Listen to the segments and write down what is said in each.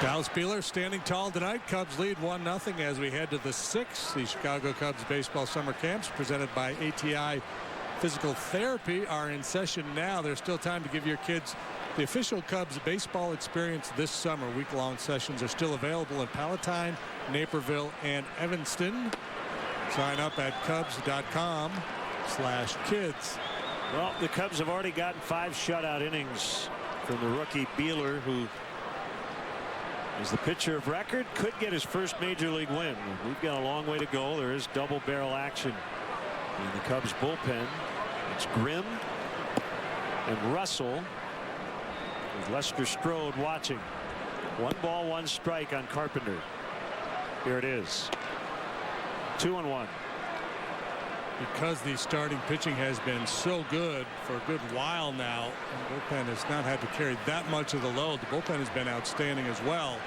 Dallas Beeler standing tall tonight. Cubs lead 1-0 as we head to the 6th. The Chicago Cubs baseball summer camps presented by ATI Physical Therapy are in session now. There's still time to give your kids the official Cubs baseball experience this summer. Week-long sessions are still available in Palatine, Naperville, and Evanston. Sign up at cubs.com/kids. Well, the Cubs have already gotten 5 shutout innings from the rookie Beeler, who is the pitcher of record, could get his first major league win. We've got a long way to go. There is double barrel action in the Cubs bullpen. It's Grimm and Russell with Lester Strode watching. 1 ball, 1 strike on Carpenter. Here it is. 2-1. Because the starting pitching has been so good for a good while now, the bullpen has not had to carry that much of the load. The bullpen has been outstanding as well,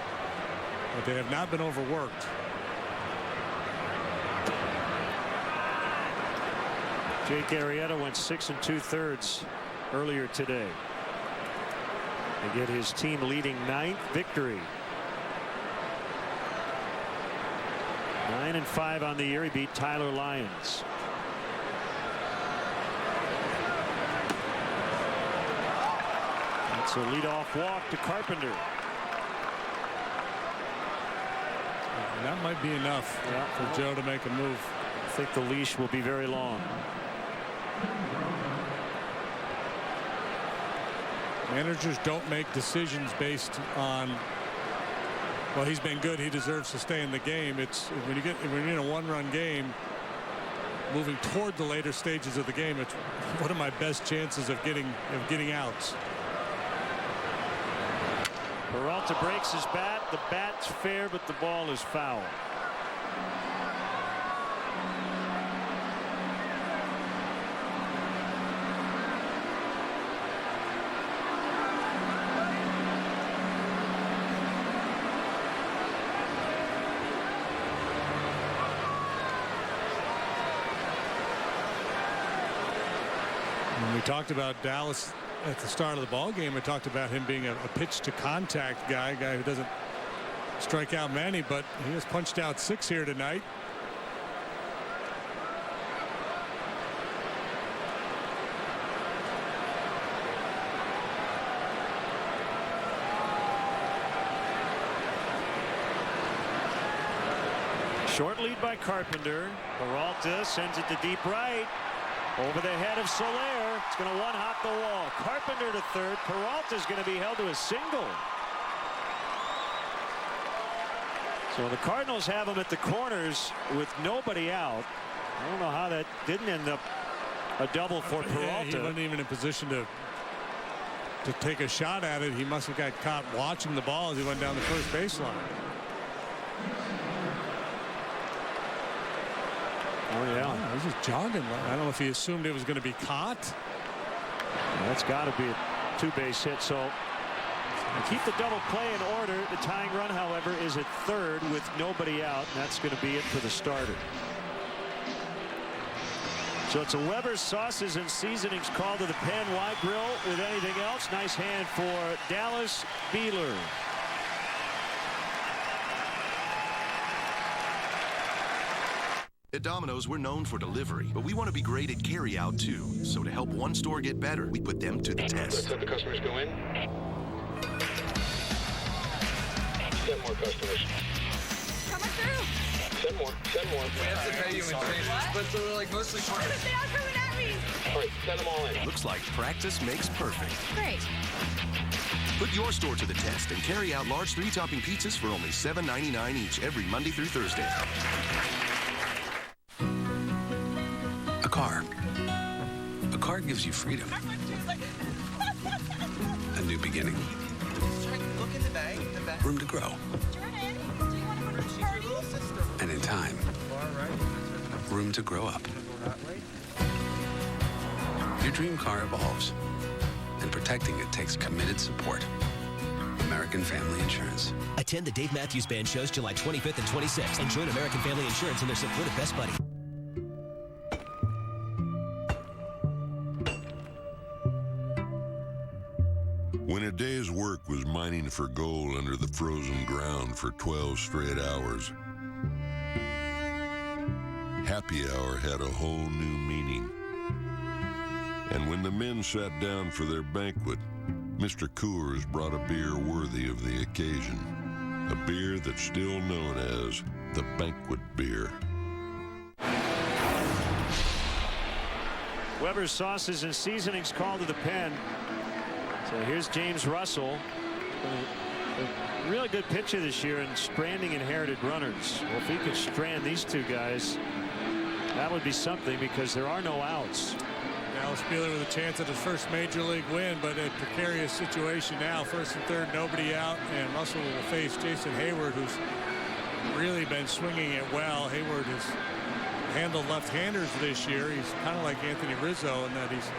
but they have not been overworked. Jake Arrieta went 6 2/3 earlier today. They get his team leading 9th victory. 9-5 on the year. He beat Tyler Lyons. That's a leadoff walk to Carpenter. And that might be enough for Joe to make a move. I think the leash will be very long. Managers don't make decisions based on, well, he's been good, he deserves to stay in the game. It's when you're in a 1-run game, moving toward the later stages of the game, it's what are my best chances of getting outs. Peralta breaks his bat. The bat's fair, but the ball is foul. When we talked about Dallas at the start of the ball game, we talked about him being a pitch to contact guy who doesn't strike out many, but he has punched out 6 here tonight. Short lead by Carpenter. Peralta sends it to deep right. Over the head of Soler. It's going to one-hop the wall. Carpenter to third. Peralta's going to be held to a single. So the Cardinals have him at the corners with nobody out. I don't know how that didn't end up a double for Peralta. Yeah, he wasn't even in position to take a shot at it. He must have got caught watching the ball as he went down the first baseline. Oh, yeah. He was just jogging. I don't know if he assumed it was going to be caught. That's got to be a 2-base hit. So keep the double play in order. The tying run, however, is at third with nobody out. And that's going to be it for the starter. So it's a Weber's Sauces and Seasonings call to the pen. Why grill with anything else? Nice hand for Dallas Beeler. At Domino's, we're known for delivery, but we want to be great at carry-out, too. So to help one store get better, we put them to the test. Let's let the customers go in. 10 more customers. Coming through. 10 more. 10 more. We have to pay you in changes, but they're like mostly short. They are coming at me. All right, send them all in. Looks like practice makes perfect. Great. Put your store to the test and carry out large 3-topping pizzas for only $7.99 each every Monday through Thursday. A car. A car gives you freedom. A new beginning. Look in the bag. Room to grow. Jordan, do you want to go to the party? And in time, room to grow up. Your dream car evolves, and protecting it takes committed support. American Family Insurance. Attend the Dave Matthews Band shows July 25th and 26th and join American Family Insurance in their support of Best Buddy. When it day's work was mining for gold under the frozen ground for 12 straight hours. Happy hour had a whole new meaning. And when the men sat down for their banquet, Mr. Coors brought a beer worthy of the occasion. A beer that's still known as the banquet beer. Weber's sauces and seasonings called to the pen. So here's James Russell. A really good pitcher this year in stranding inherited runners. Well, if he could strand these two guys, that would be something because there are no outs. Dallas Buehler with a chance at his first major league win, but a precarious situation now. First and third, nobody out, and Russell will face Jason Hayward, who's really been swinging it well. Hayward has handled left-handers this year. He's kind of like Anthony Rizzo in that he's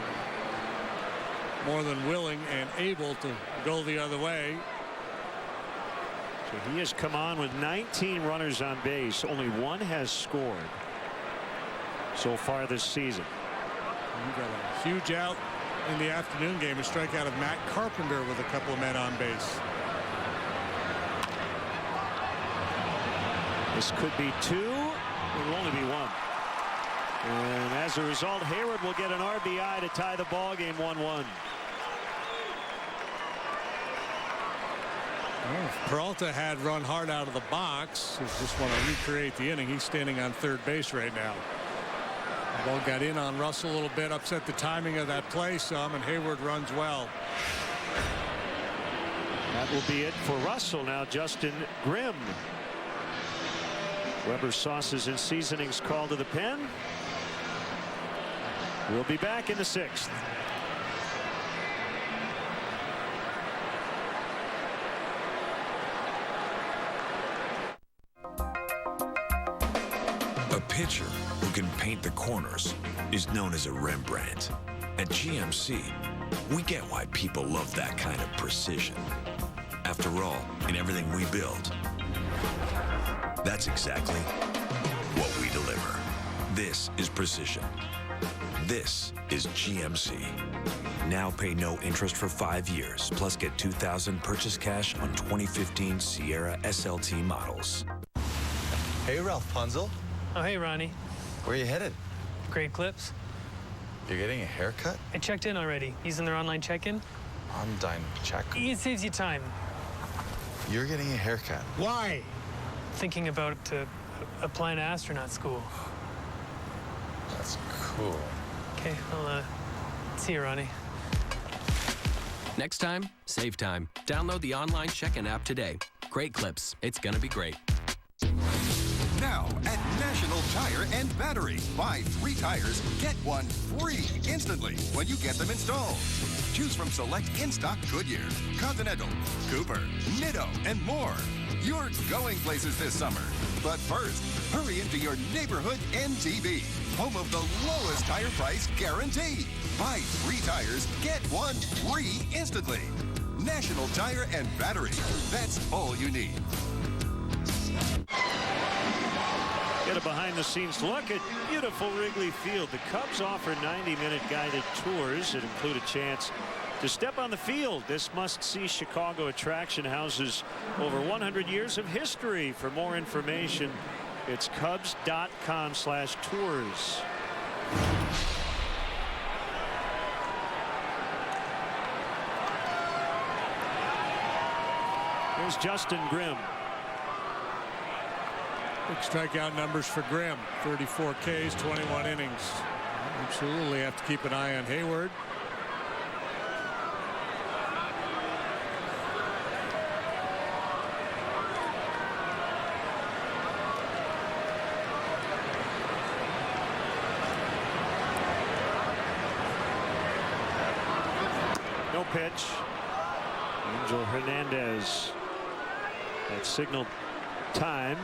more than willing and able to go the other way. So he has come on with 19 runners on base. Only one has scored so far this season. You got a huge out in the afternoon game, a strikeout of Matt Carpenter with a couple of men on base. This could be two. It will only be one. And as a result, Hayward will get an RBI to tie the ball game 1-1. Well, if Peralta had run hard out of the box, just want to recreate the inning. He's standing on third base right now. The ball got in on Russell a little bit, upset the timing of that play some, and Hayward runs well. That will be it for Russell. Now Justin Grimm. Weber's sauces and seasonings called to the pen. We'll be back in the sixth. A pitcher who can paint the corners is known as a Rembrandt. At GMC, we get why people love that kind of precision. After all, in everything we build, that's exactly what we deliver. This is precision. This is GMC. Now pay no interest for 5 years, plus get $2,000 purchase cash on 2015 Sierra SLT models. Hey, Ralph Punzel. Oh, hey, Ronnie. Where are you headed? Great Clips. You're getting a haircut? I checked in already. Using their online check-in. Online check. It saves you time. You're getting a haircut. Why? Thinking about applying to astronaut school. That's cool. Okay, I'll see you, Ronnie. Next time, save time. Download the online check-in app today. Great Clips. It's gonna be great. Now at National Tire and Battery, buy 3 tires, get 1 free instantly when you get them installed. Choose from select in-stock Goodyear, Continental, Cooper, Nitto, and more. You're going places this summer. But first, hurry into your neighborhood NTB, home of the lowest tire price guarantee. Buy 3 tires, get 1 free instantly. National Tire and Battery. That's all you need. Get a behind-the-scenes look at beautiful Wrigley Field. The Cubs offer 90-minute guided tours that include a chance to step on the field. This must-see Chicago attraction houses over 100 years of history. For more information, it's cubs.com/tours. Here's Justin Grimm. Big strikeout numbers for Grimm. 34 Ks, 21 innings. Absolutely have to keep an eye on Hayward. No pitch. Angel Hernandez. That signaled time.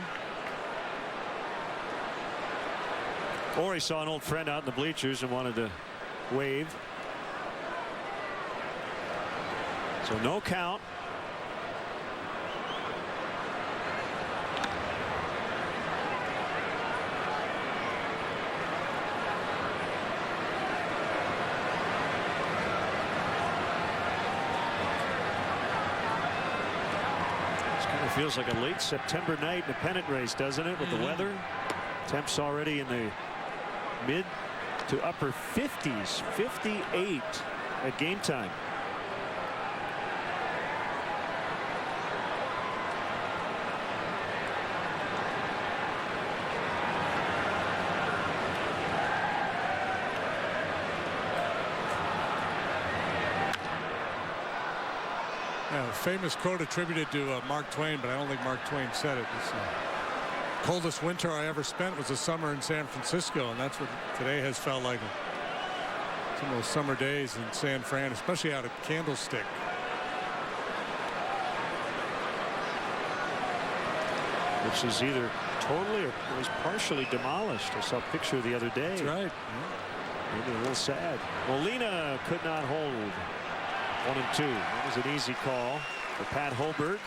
Or he saw an old friend out in the bleachers and wanted to wave. So no count. It feels like a late September night in a pennant race, doesn't it, with the weather? Temps already in the mid to upper 50s, 58 at game time. Yeah, a famous quote attributed to Mark Twain, but I don't think Mark Twain said it. It's, coldest winter I ever spent was a summer in San Francisco, and that's what today has felt like. Some of those summer days in San Fran, especially out at Candlestick. Which is either totally or was partially demolished. I saw a picture the other day. That's right. Maybe a little sad. Molina could not hold. 1-2. That was an easy call for Pat Holberg.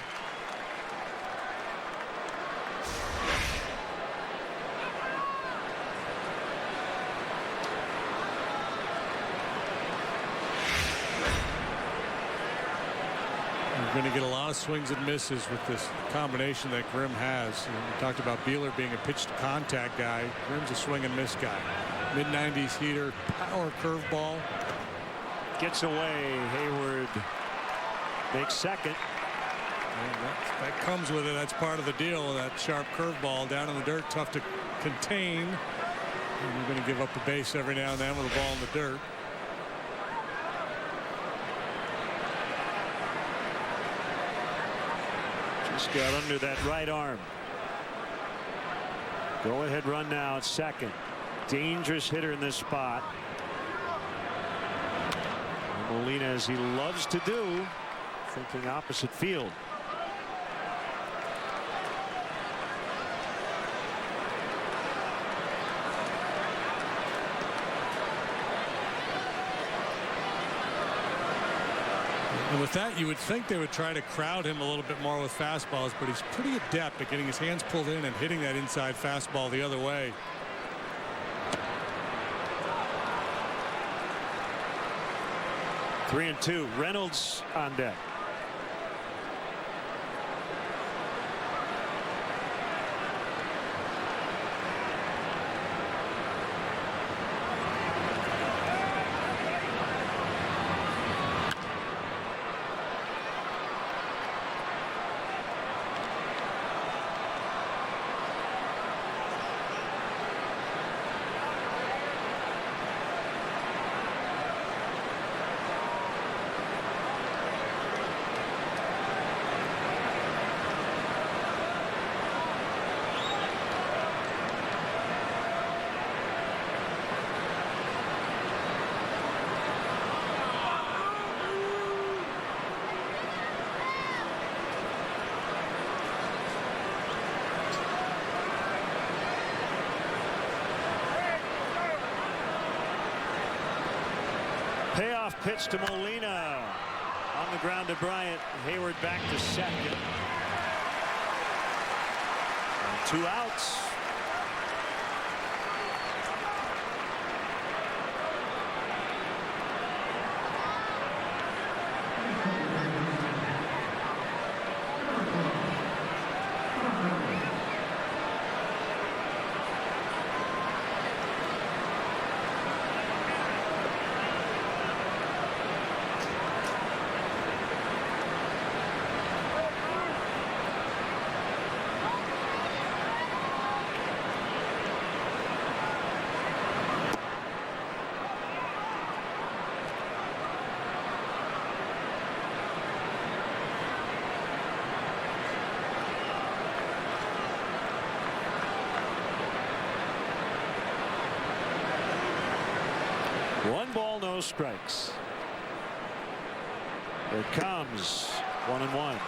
You're going to get a lot of swings and misses with this combination that Grimm has. And we talked about Beeler being a pitch to contact guy. Grimm's a swing and miss guy. Mid-90s heater, power curveball. Gets away. Hayward makes second. And that comes with it. That's part of the deal. That sharp curveball down in the dirt, tough to contain. And you're going to give up a base every now and then with a ball in the dirt. Just got under that right arm. Go ahead run now at second. Dangerous hitter in this spot. Molina, as he loves to do, thinking opposite field. And with that, you would think they would try to crowd him a little bit more with fastballs, but he's pretty adept at getting his hands pulled in and hitting that inside fastball the other way. Three and two. Reynolds on deck. Payoff pitch to Molina. On the ground to Bryant. Hayward back to second. And 2 outs. One ball, no strikes. Here it comes. 1-1.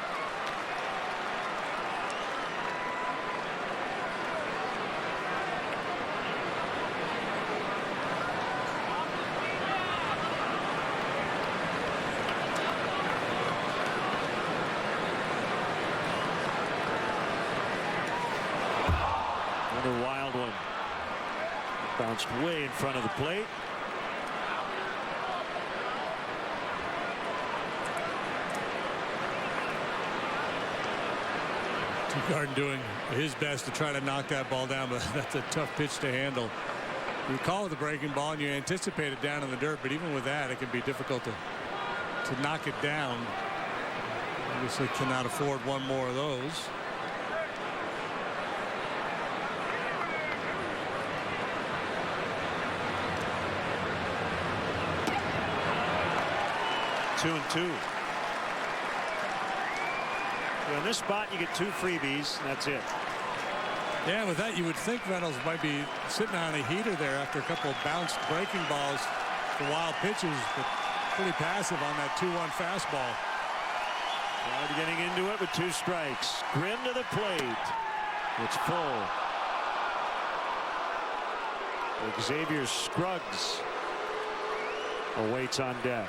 Another wild one. Bounced way in front of the plate. Garden doing his best to try to knock that ball down, but that's a tough pitch to handle. You call it the breaking ball and you anticipate it down in the dirt, but even with that, it can be difficult to knock it down. Obviously cannot afford one more of those. Two and two. So in this spot, you get 2 freebies. And that's it. Yeah, with that, you would think Reynolds might be sitting on a heater there after a couple of bounced breaking balls for wild pitches, but pretty passive on that 2-1 fastball. Crowd getting into it with 2 strikes. Grimm to the plate. It's full. Xavier Scruggs awaits on deck.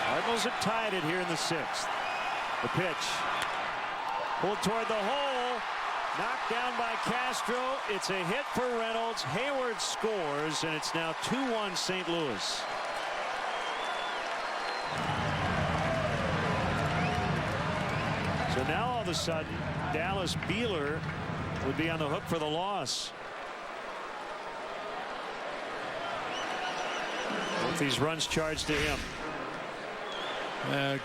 Cardinals have tied it here in the 6th. The pitch. Pulled toward the hole. Knocked down by Castro. It's a hit for Reynolds. Hayward scores, and it's now 2-1 St. Louis. So now all of a sudden, Dallas Beeler would be on the hook for the loss. Both these runs charged to him.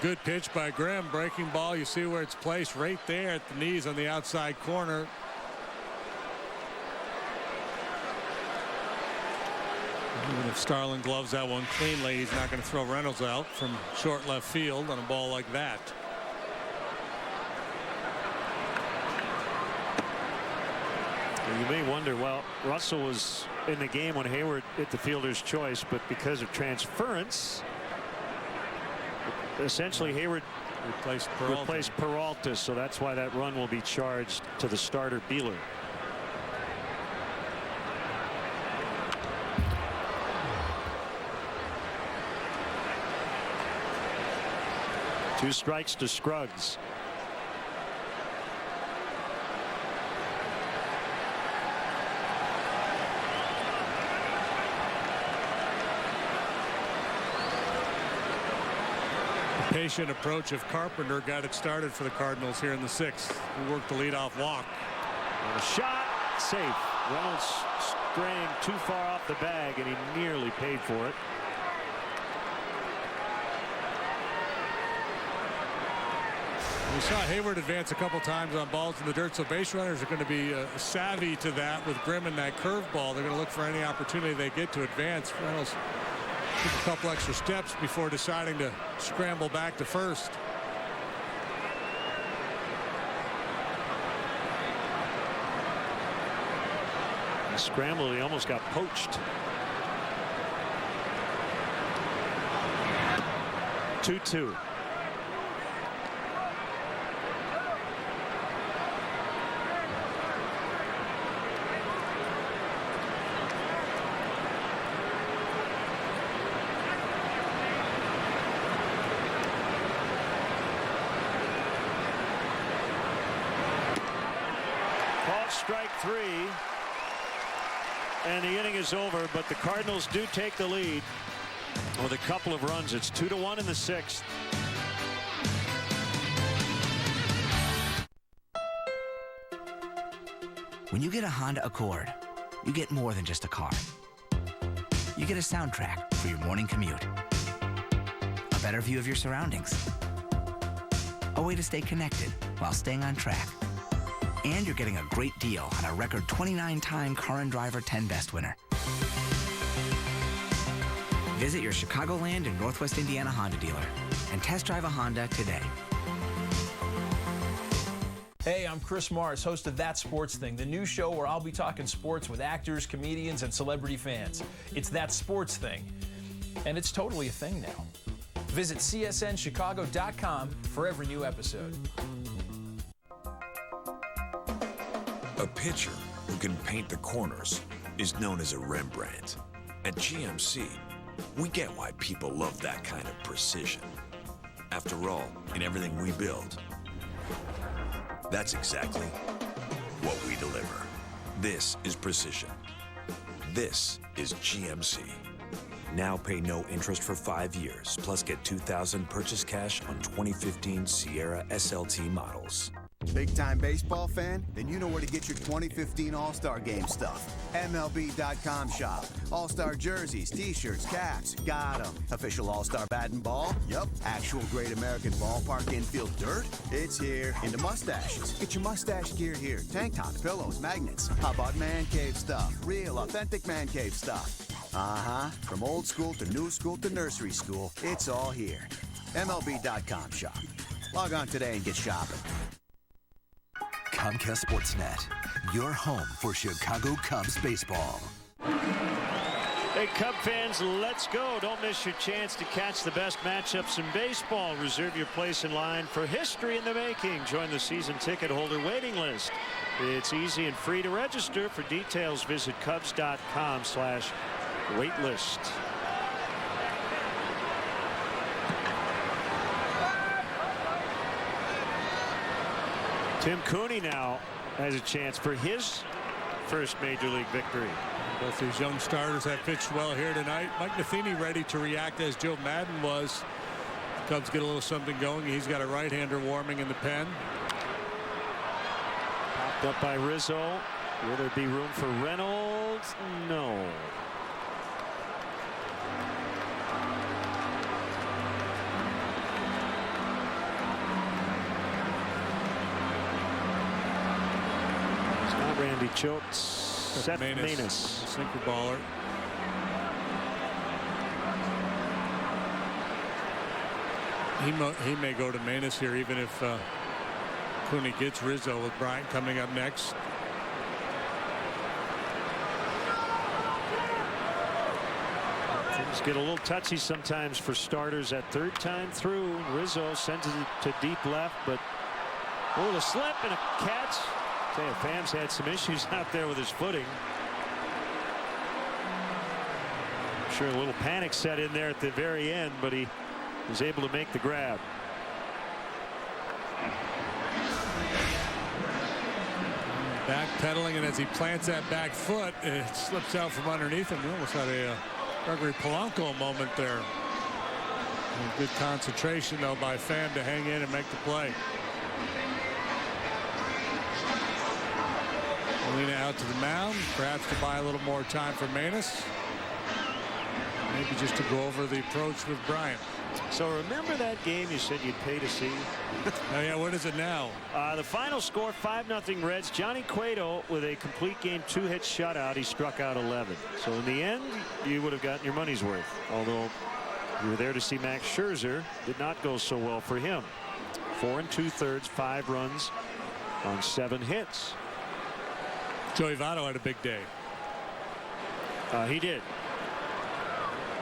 Good pitch by Grimm. Breaking ball. You see where it's placed right there at the knees on the outside corner. Even if Starlin gloves that one cleanly, he's not going to throw Reynolds out from short left field on a ball like that. You may wonder, well, Russell was in the game when Hayward hit the fielder's choice, but because of transference, essentially Hayward replaced Peralta, so that's why that run will be charged to the starter Beeler. Two strikes to Scruggs. Patient approach of Carpenter got it started for the Cardinals here in the 6th. He worked the leadoff walk. And a shot, safe. Reynolds straying too far off the bag, and he nearly paid for it. We saw Hayward advance a couple times on balls in the dirt, so base runners are going to be savvy to that with Grimm and that curveball. They're going to look for any opportunity they get to advance. Reynolds took a couple extra steps before deciding to scramble back to first. He scrambled, he almost got poached. 2-2. Strike 3, and the inning is over, but the Cardinals do take the lead with a couple of runs. It's 2-1 in the 6th. When you get a Honda Accord, you get more than just a car. You get a soundtrack for your morning commute, a better view of your surroundings, a way to stay connected while staying on track. And you're getting a great deal on a record 29-time Car and Driver 10 Best winner. Visit your Chicagoland and Northwest Indiana Honda dealer and test drive a Honda today. Hey, I'm Chris Morris, host of That Sports Thing, the new show where I'll be talking sports with actors, comedians, and celebrity fans. It's That Sports Thing, and it's totally a thing now. Visit csnchicago.com for every new episode. A pitcher who can paint the corners is known as a Rembrandt. At GMC, we get why people love that kind of precision. After all, in everything we build, that's exactly what we deliver. This is precision. This is GMC. Now pay no interest for 5 years, plus get $2,000 purchase cash on 2015 Sierra SLT models. Big-time baseball fan? Then you know where to get your 2015 All-Star Game stuff. MLB.com shop. All-Star jerseys, T-shirts, caps. Got them. Official All-Star bat and ball? Yup. Actual Great American Ballpark infield dirt? It's here. Into mustaches. Get your mustache gear here. Tank tops, pillows, magnets. How about man cave stuff? Real, authentic man cave stuff. Uh-huh. From old school to new school to nursery school, it's all here. MLB.com shop. Log on today and get shopping. Comcast Sportsnet, your home for Chicago Cubs baseball. Hey, Cub fans, let's go. Don't miss your chance to catch the best matchups in baseball. Reserve your place in line for history in the making. Join the season ticket holder waiting list. It's easy and free to register. For details, visit Cubs.com/waitlist. Tim Cooney now has a chance for his first major league victory. Both these young starters have pitched well here tonight. Mike Matheny ready to react as Joe Madden was. Cubs get a little something going. He's got a right-hander warming in the pen. Popped up by Rizzo. Will there be room for Reynolds? No. Randy Chokes. Seth Maness. Sinker baller. He may go to Maness here, even if Cooney gets Rizzo, with Bryant coming up next. Things get a little touchy sometimes for starters at third time through. Rizzo sends it to deep left, but the slip and a catch. Pham's had some issues out there with his footing. I'm sure a little panic set in there at the very end, but he was able to make the grab. Backpedaling, and as he plants that back foot, it slips out from underneath him. We almost had a Gregory Polanco moment there. And good concentration, though, by Pham to hang in and make the play. Molina out to the mound, perhaps to buy a little more time for Maness. Maybe just to go over the approach with Bryant. So remember that game you said you'd pay to see? Oh yeah, what is it now? The final score, 5-0 Reds. Johnny Cueto with a complete game 2-hit shutout. He struck out 11. So in the end, you would have gotten your money's worth. Although you were there to see Max Scherzer. Did not go so well for him. 4 2/3, 5 runs on 7 hits. Joey Votto had a big day. He did.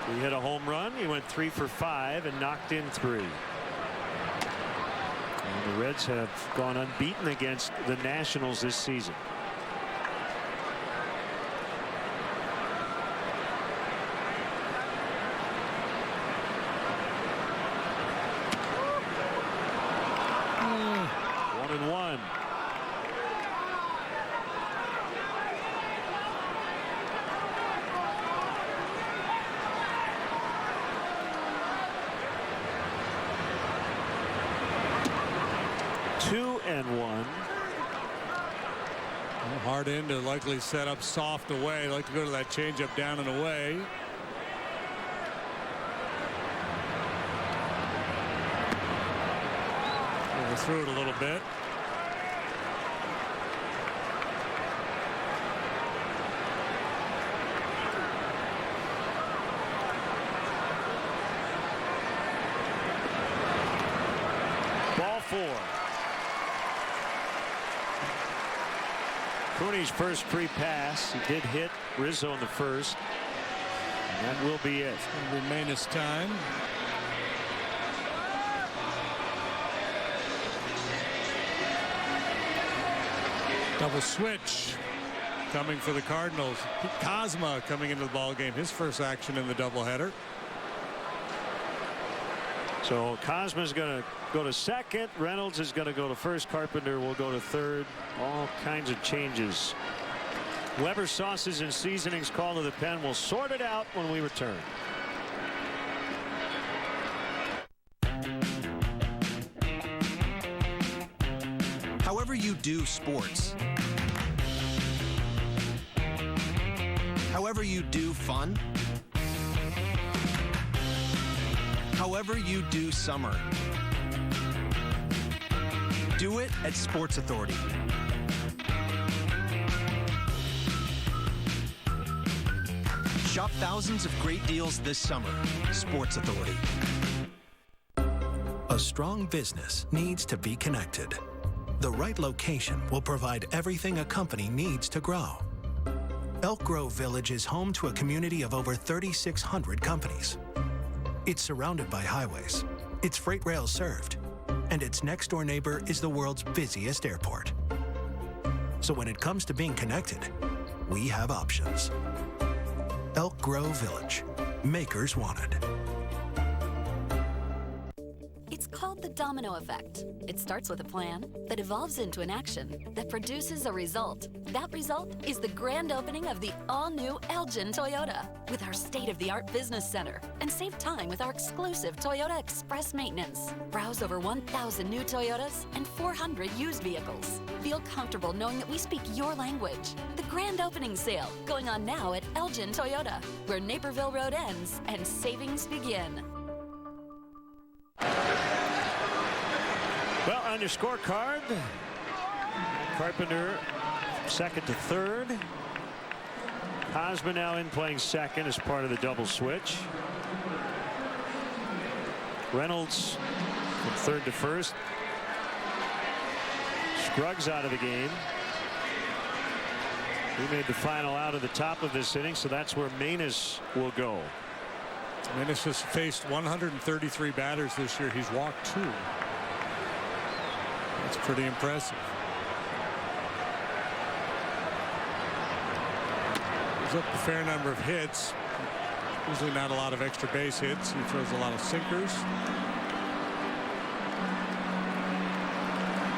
He hit a home run. He went 3 for 5 and knocked in 3. And the Reds have gone unbeaten against the Nationals this season. Hard in to likely set up soft away. Like to go to that changeup down and away. Overthrew it a little bit. Ball 4. Cooney's first free pass. He did hit Rizzo in the first. And that will be it. It'll remain his time. Double switch coming for the Cardinals. Cosma coming into the ball game. His first action in the doubleheader. So Cosma's going to go to second. Reynolds is going to go to first. Carpenter will go to third. All kinds of changes Weber Sauces and Seasonings call to the pen. We'll sort it out when we return. However you do sports. However you do fun. However you do summer. Do it at Sports Authority. Shop thousands of great deals this summer. Sports Authority. A strong business needs to be connected. The right location will provide everything a company needs to grow. Elk Grove Village is home to a community of over 3,600 companies. It's surrounded by highways, its freight rail served, and its next-door neighbor is the world's busiest airport. So when it comes to being connected, we have options. Elk Grove Village. Makers wanted. It's called the domino effect. It starts with a plan that evolves into an action that produces a result. That result is the grand opening of the all-new Elgin Toyota with our state-of-the-art business center, and save time with our exclusive Toyota Express maintenance. Browse over 1,000 new Toyotas and 400 used vehicles. Feel comfortable knowing that we speak your language. The grand opening sale going on now at Elgin Toyota, where Naperville Road ends and savings begin. Well, on your scorecard, Carpenter second to third. Hosmer now in playing second as part of the double switch. Reynolds from third to first. Scruggs out of the game. He made the final out of the top of this inning, so that's where Manus will go. Manus has faced 133 batters this year. He's walked 2. That's pretty impressive. He's up a fair number of hits. Usually not a lot of extra base hits. He throws a lot of sinkers.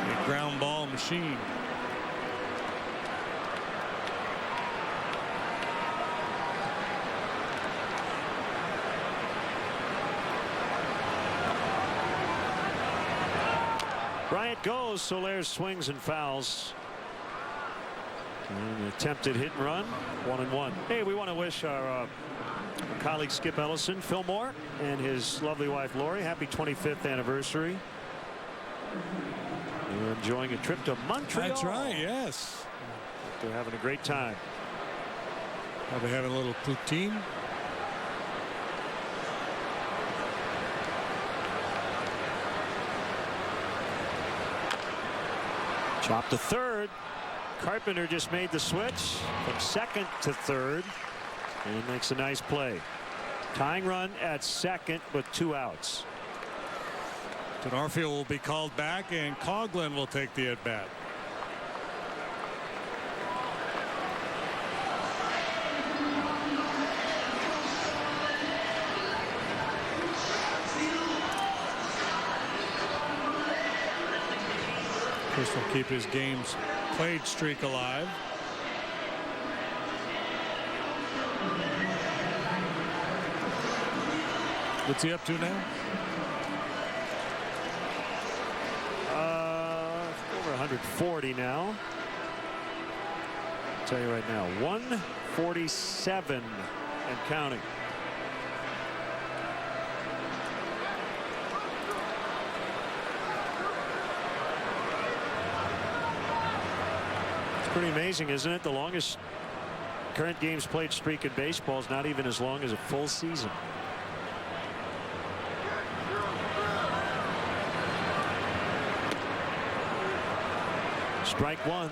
A ground ball machine. Bryant goes. Soler swings and fouls. An attempted hit and run. 1-1. Hey, we want to wish our colleague Skip Ellison, Phil Moore, and his lovely wife Lori happy 25th anniversary. They're enjoying a trip to Montreal. That's right. Yes. They're having a great time. Probably having a little poutine. Chop to third. Carpenter just made the switch from second to third and makes a nice play. Tying run at second with 2 outs. Denarfield will be called back and Coughlin will take the at bat. Chris will keep his games played streak alive. What's he up to now? Over 140 now. I'll tell you right now, 147 and counting. Pretty amazing, isn't it? The longest current games played streak in baseball is not even as long as a full season. Strike 1.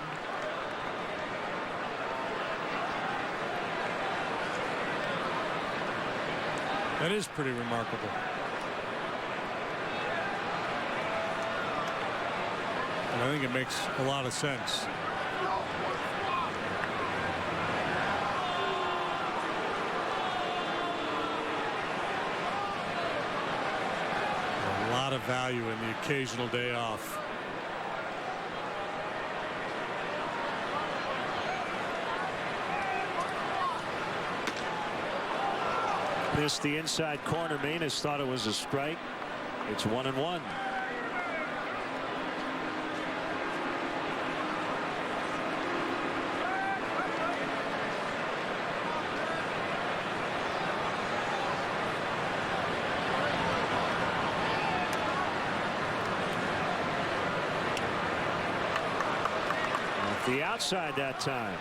That is pretty remarkable. And I think it makes a lot of sense. A lot of value in the occasional day off. Missed the inside corner. Manus thought it was a strike. It's 1-1. Off the outside that time.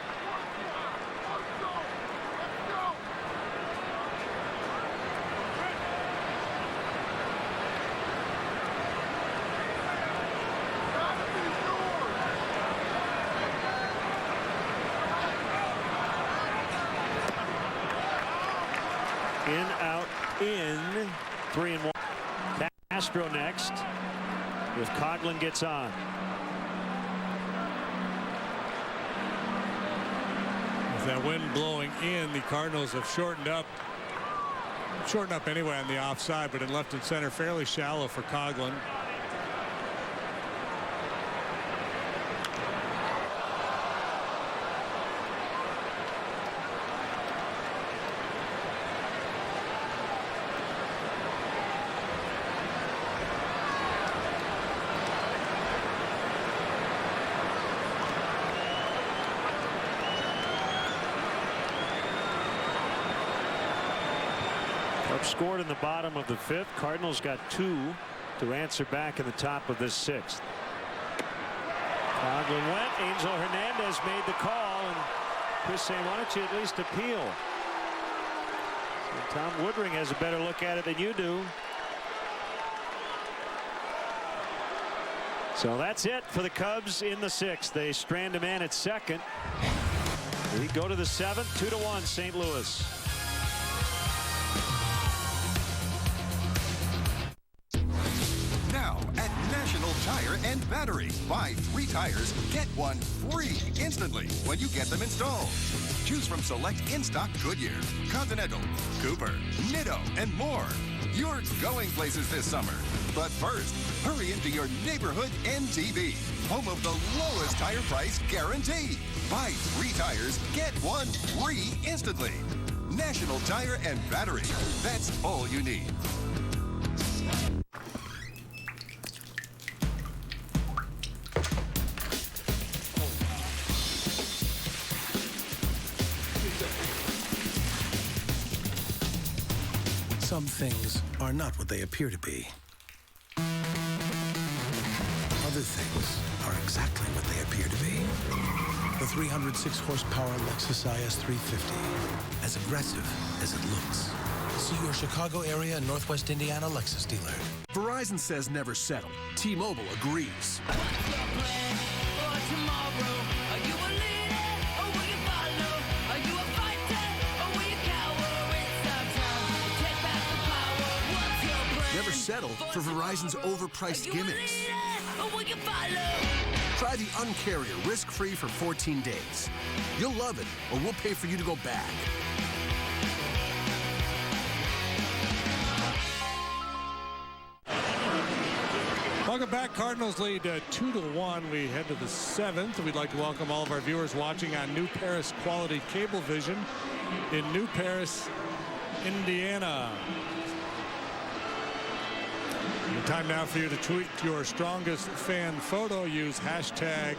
In, out, in. 3-1. Castro next. If Coughlin gets on. With that wind blowing in, the Cardinals have shortened up anyway on the offside, but in left and center fairly shallow for Coughlin. Scored in the bottom of the 5th. Cardinals got 2 to answer back in the top of this 6th. Coughlin went. Angel Hernandez made the call, and Chris saying, why don't you at least appeal? And Tom Woodring has a better look at it than you do. So that's it for the Cubs in the 6th. They strand a man at second. They go to the 7th, 2-1 St. Louis. Tire and Battery. Buy 3 tires, get 1 free instantly when you get them installed. Choose from select in-stock Goodyear, Continental, Cooper, Nitto, and more. You're going places this summer. But first, hurry into your neighborhood NTV, home of the lowest tire price guarantee. Buy 3 tires, get 1 free instantly. National Tire and Battery. That's all you need. Some things are not what they appear to be. Other things are exactly what they appear to be. The 306 horsepower Lexus IS 350. As aggressive as it looks. See your Chicago area and Northwest Indiana Lexus dealer. Verizon says never settle. T-Mobile agrees. Never settle for Verizon's overpriced gimmicks. Try the Uncarrier risk-free for 14 days. You'll love it, or we'll pay for you to go back. Welcome back. Cardinals lead 2-1. We head to the 7th. We'd like to welcome all of our viewers watching on New Paris Quality Cablevision in New Paris, Indiana. Time now for you to tweet your strongest fan photo. Use hashtag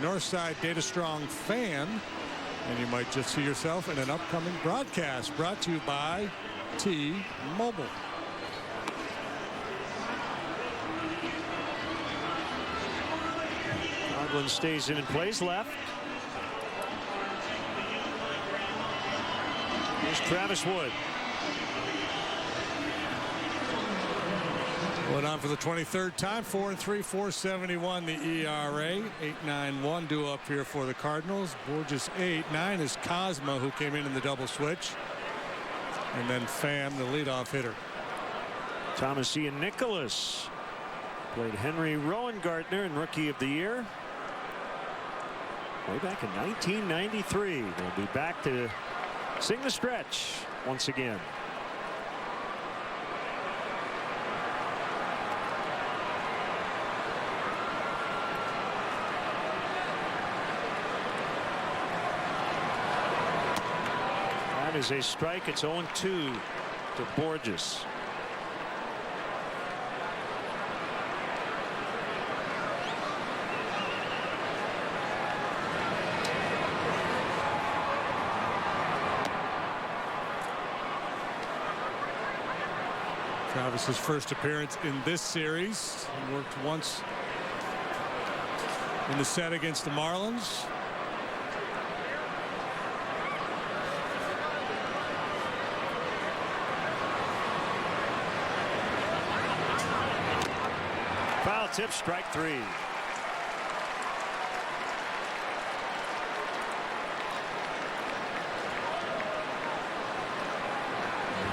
NorthsideDataStrongFan, and you might just see yourself in an upcoming broadcast brought to you by T-Mobile. Coughlin stays in and plays left. Here's Travis Wood. Wood on for the 23rd time. 4-3, 4.71 the ERA. 8.91 due up here for the Cardinals. Borges 8.9 is Cosma, who came in the double switch. And then Pham, the leadoff hitter. Thomas Ian Nicholas played Henry Rowengartner in Rookie of the Year way back in 1993. They'll be back to sing the stretch once again. That is a strike. It's 0-2 to Borges. Travis's first appearance in this series. He worked once in the set against the Marlins. Foul tip, strike 3. And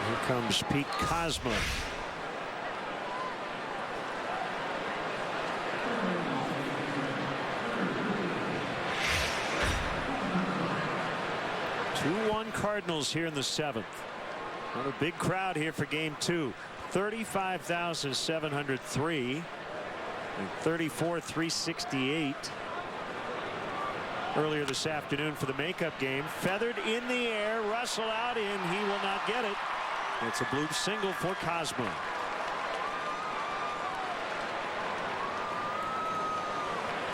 here comes Pete Kozma. Cardinals here in the 7th. What a big crowd here for game 2. 35,703 and 34,368 earlier this afternoon for the makeup game. Feathered in the air, Russell out in, he will not get it. It's a blue single for Kozma.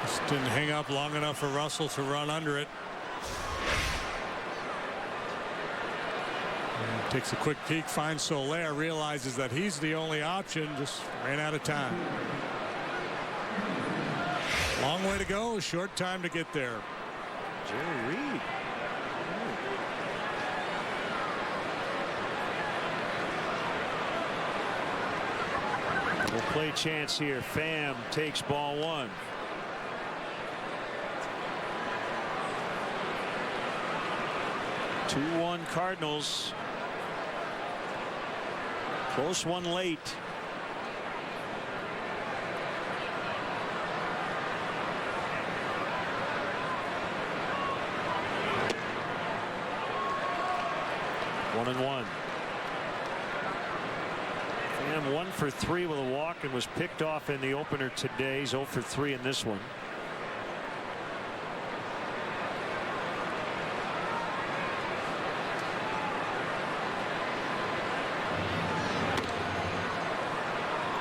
Just didn't hang up long enough for Russell to run under it. Takes a quick peek, finds Soler, realizes that he's the only option, just ran out of time. Long way to go, short time to get there. Jerry Reed. Double play chance here. Pham takes ball 1. Two-1 Cardinals. Close one late. One and one. Pham 1 for 3 with a walk and was picked off in the opener today. He's 0 for 3 in this one.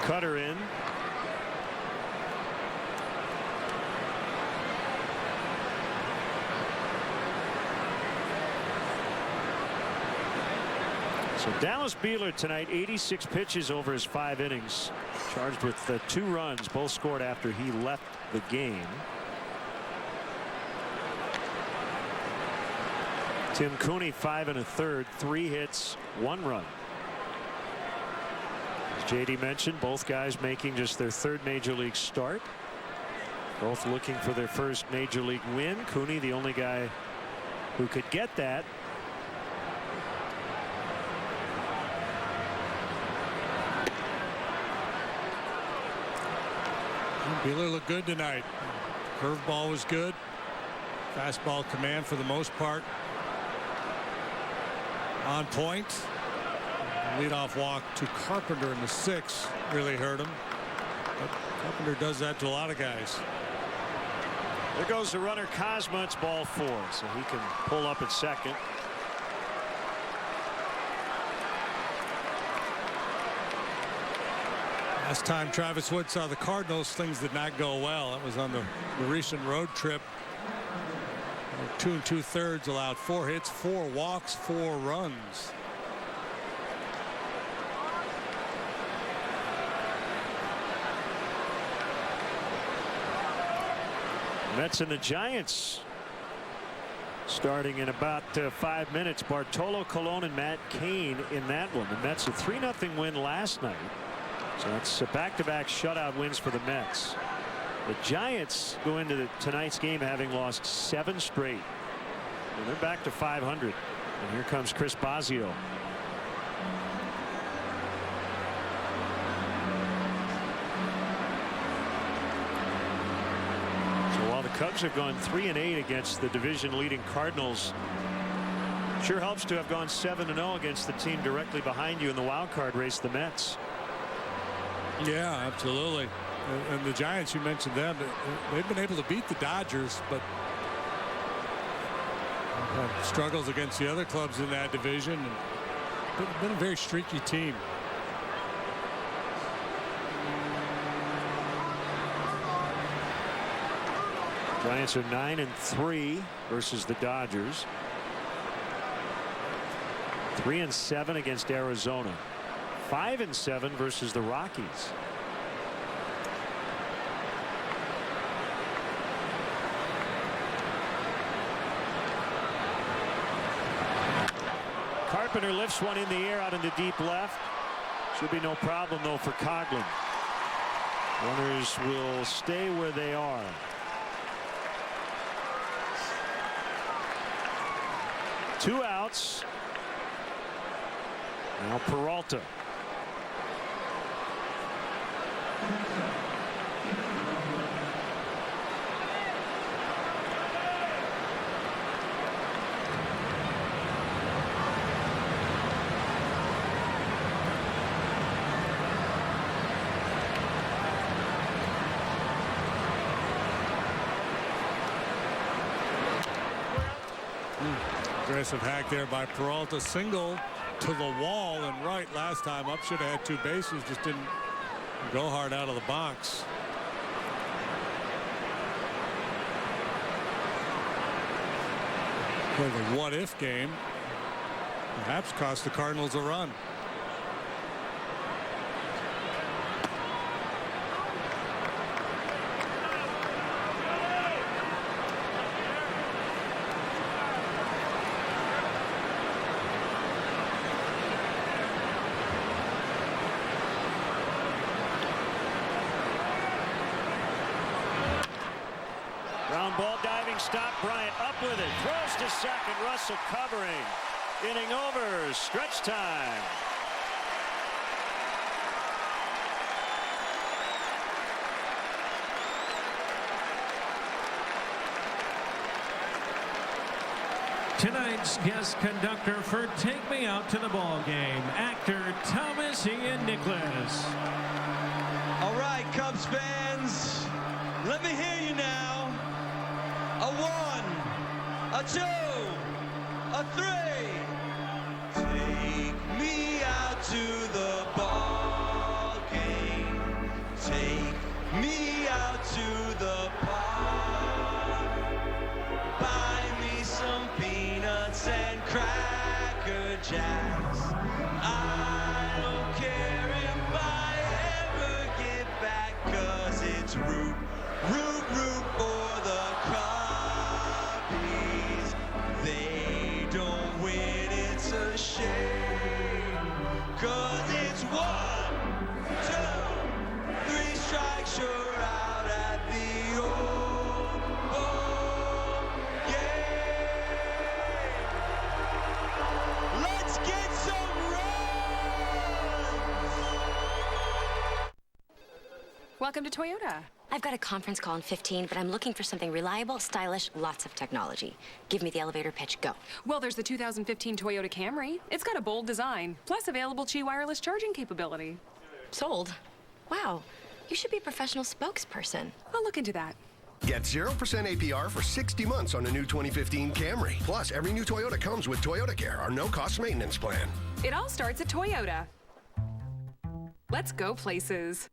Cutter in. So Dallas Beeler tonight, 86 pitches over his 5 innings. Charged with 2 runs, both scored after he left the game. Tim Cooney 5 1/3, 3 hits, 1 run. JD mentioned both guys making just their 3rd major league start. Both looking for their first major league win. Cooney the only guy who could get that. Beeler looked good tonight. Curveball was good. Fastball command for the most part on point. Leadoff walk to Carpenter in the 6th really hurt him. But Carpenter does that to a lot of guys. There goes the runner Kozma. It's ball 4, so he can pull up at second. Last time Travis Wood saw the Cardinals, things did not go well. That was on the recent road trip. 2 2/3 allowed 4 hits, 4 walks, 4 runs. Mets and the Giants starting in about 5 minutes. Bartolo Colon and Matt Cain in that one. The Mets a 3-0 win last night. So that's back-to-back shutout wins for the Mets. The Giants go into tonight's game having lost 7 straight. And they're back to 500. And here comes Chris Bosio. Cubs have gone 3-8 against the division-leading Cardinals. Sure helps to have gone 7-0 against the team directly behind you in the wild card race, the Mets. Yeah, absolutely. And the Giants, you mentioned them, they've been able to beat the Dodgers, but struggles against the other clubs in that division. And been a very streaky team. Giants are 9-3 versus the Dodgers. 3-7 against Arizona. 5-7 versus the Rockies. Carpenter lifts one in the air out into deep left. Should be no problem though for Coghlan. Runners will stay where they are. Two outs. Now Peralta. Aggressive hack there by Peralta. Single to the wall and right last time up. Should have had two bases. Just didn't go hard out of the box. Well, the what-if game perhaps cost the Cardinals a run. Ground ball, diving stop. Bryant up with it. Throws to second. Russell covering. Inning over. Stretch time. Tonight's guest conductor for Take Me Out to the Ball Game, actor Thomas Ian Nicholas. All right, Cubs fans, let me hear you now. A 1, a 2, a 3. Take me out to the ball game. Take me out to the park. Buy me some peanuts and Cracker Jacks. I don't care if I ever get back, 'cause it's root, root, root for the Cubbies. They don't win, it's a shame, 'cause it's 1, 2, 3 strikes, you're out at the old ball game. Let's get some runs. Welcome to Toyota. I've got a conference call in 15, but I'm looking for something reliable, stylish, lots of technology. Give me the elevator pitch, go. Well, there's the 2015 Toyota Camry. It's got a bold design, plus available Qi wireless charging capability. Sold. Wow, you should be a professional spokesperson. I'll look into that. Get 0% APR for 60 months on a new 2015 Camry. Plus, every new Toyota comes with Toyota Care, our no-cost maintenance plan. It all starts at Toyota. Let's go places.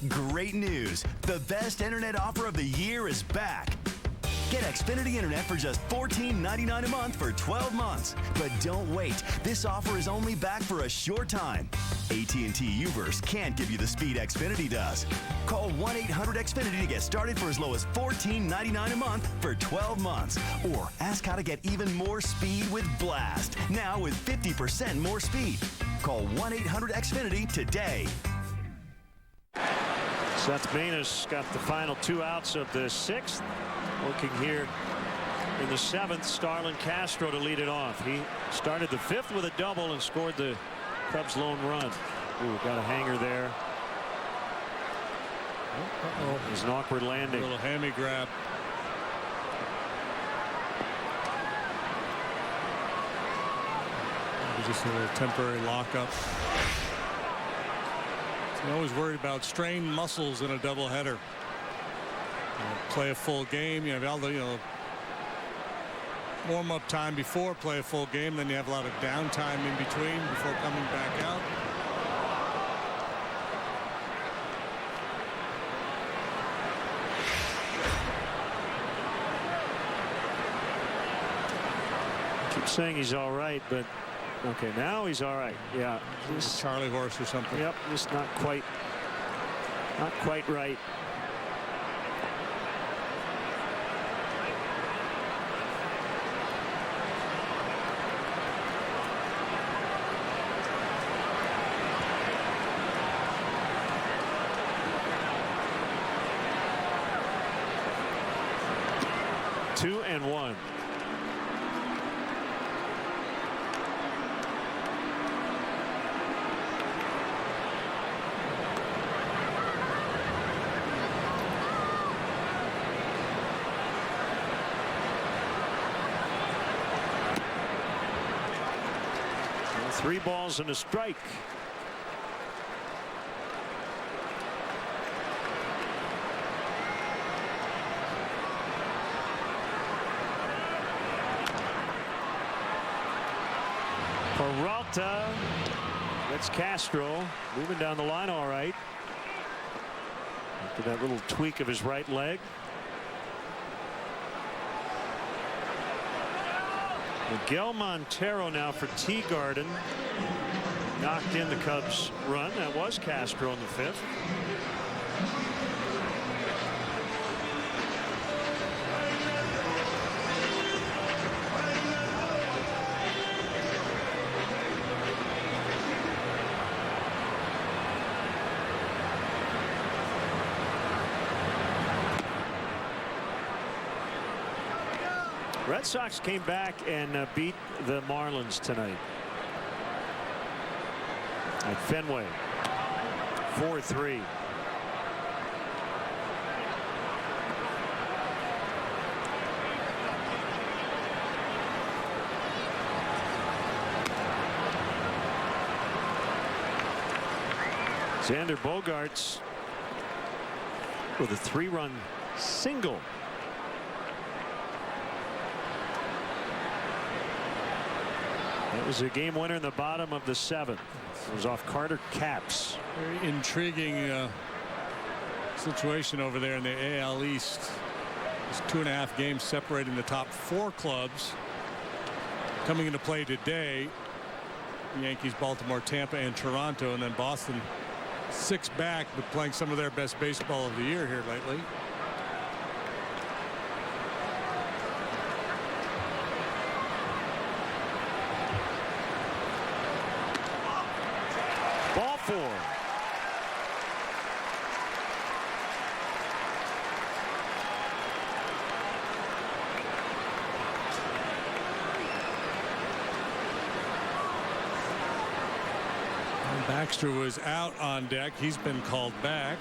Great news. The best internet offer of the year is back. Get Xfinity Internet for just $14.99 a month for 12 months. But don't wait. This offer is only back for a short time. AT&T U-verse can't give you the speed Xfinity does. Call 1-800-XFINITY to get started for as low as $14.99 a month for 12 months. Or ask how to get even more speed with Blast. Now with 50% more speed. Call 1-800-XFINITY today. Seth Maness got the final 2 outs of the 6th. Working here in the 7th, Starlin Castro to lead it off. He started the 5th with a double and scored the Cubs' lone run. Ooh, got a hanger there. Uh-oh. It was an awkward landing. A little hammy grab. Just a little temporary lockup. I'm always worried about strained muscles in a doubleheader. Play a full game. You have all the warm-up time before play a full game. Then you have a lot of downtime in between before coming back out. Keep saying he's all right, but okay, now he's all right. Yeah, just Charlie horse or something. Yep, just not quite right. Two and one. Three balls and a strike. Peralta gets Castro moving down the line all right. After that little tweak of his right leg. Miguel Montero now for Teagarden. Knocked in the Cubs run. That was Castro in the fifth. Red Sox came back and beat the Marlins tonight at Fenway 4-3. Xander Bogaerts with a 3-run single. That was a game winner in the bottom of the seventh. It was off Carter Capps. Very intriguing situation over there in the AL East. It's 2.5 games separating the top 4 clubs. Coming into play today, Yankees, Baltimore, Tampa, and Toronto, and then Boston 6 back, but playing some of their best baseball of the year here lately. Ball 4. Baxter was out on deck. He's been called back.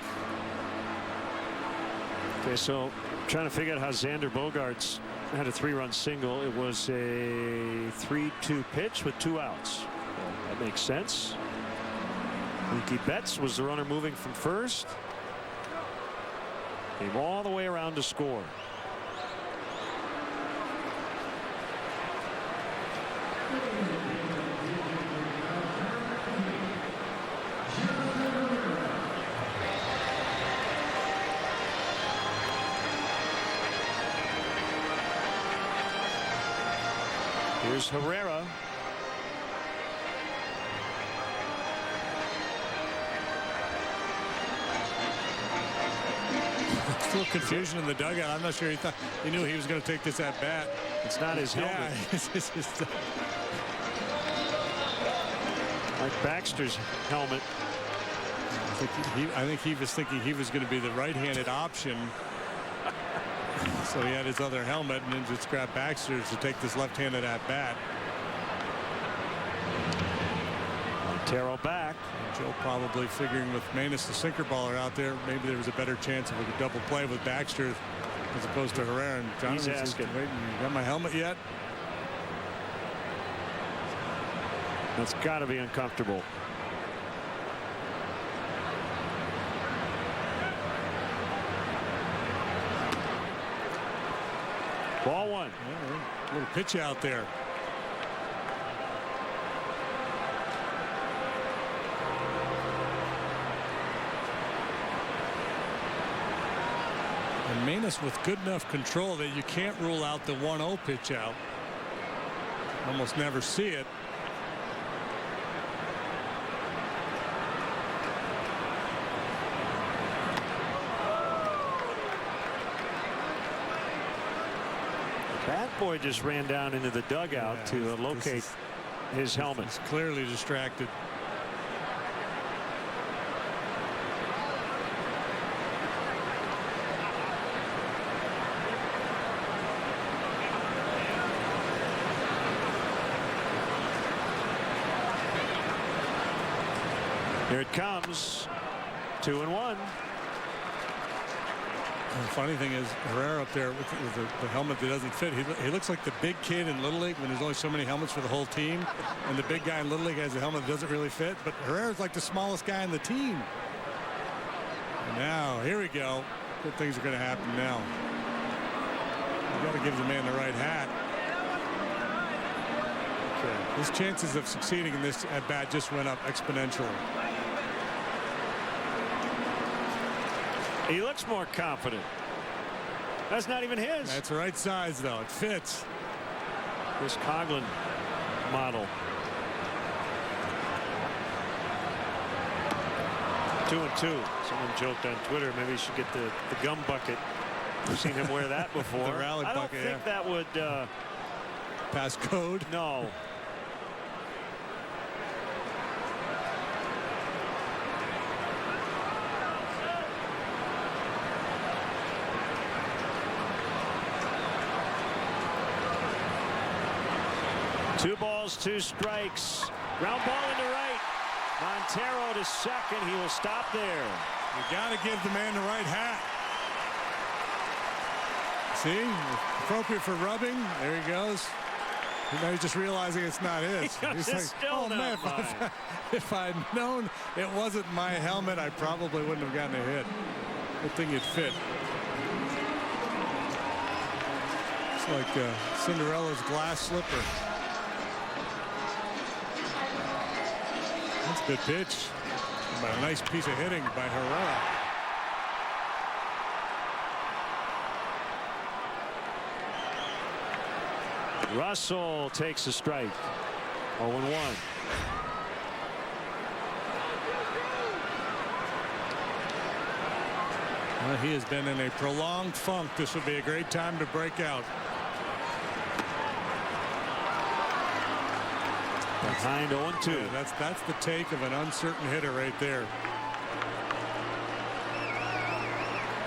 Okay, so trying to figure out how Xander Bogaerts had a 3-run single. It was a 3-2 pitch with 2 outs. Well, that makes sense. Mookie Betts was the runner moving from first. Came all the way around to score. Here's Herrera. A little confusion in the dugout. I'm not sure he knew he was going to take this at bat. It's not his helmet. Yeah. Like Baxter's helmet. I think he was thinking he was going to be the right-handed option. So he had his other helmet and then just grabbed Baxter to take this left-handed at bat. Montero back. Joe probably figuring with Manus the sinker baller out there, maybe there was a better chance of a double play with Baxter as opposed to Herrera. And Jonathan He's asking, wait, you got my helmet yet? That's got to be uncomfortable. Ball 1. Yeah, a little pitch out there. And Manus with good enough control that you can't rule out the 1-0 pitch out. Almost never see it. Bat boy just ran down into the dugout to locate his helmet. He's clearly distracted. Here it comes. 2-1. The funny thing is, Herrera up there with the helmet that doesn't fit. He looks like the big kid in Little League when there's only so many helmets for the whole team. And the big guy in Little League has a helmet that doesn't really fit. But Herrera's like the smallest guy on the team. And now, here we go. Good things are going to happen now. You got to give the man the right hat. Okay. His chances of succeeding in this at bat just went up exponentially. He looks more confident. That's not even his. That's the right size, though. It fits. This Coughlin model. 2-2. Someone joked on Twitter maybe he should get the gum bucket. We've seen him wear that before. The rally I don't bucket, think that would pass code. No. Two balls, two strikes. Ground ball into right. Montero to second. He will stop there. You got to give the man the right hat. See, appropriate for rubbing. There he goes. Now he's just realizing it's not his. He's like, still oh man, if I'd known it wasn't my helmet, I probably wouldn't have gotten a hit. Good thing it fit. It's like Cinderella's glass slipper. That's a good pitch. A nice piece of hitting by Herrera. Russell takes a strike. 0-1. Well, he has been in a prolonged funk. This would be a great time to break out. Behind 0-2. Yeah, that's the take of an uncertain hitter right there.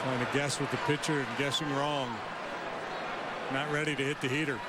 Trying to guess with the pitcher and guessing wrong. Not ready to hit the heater.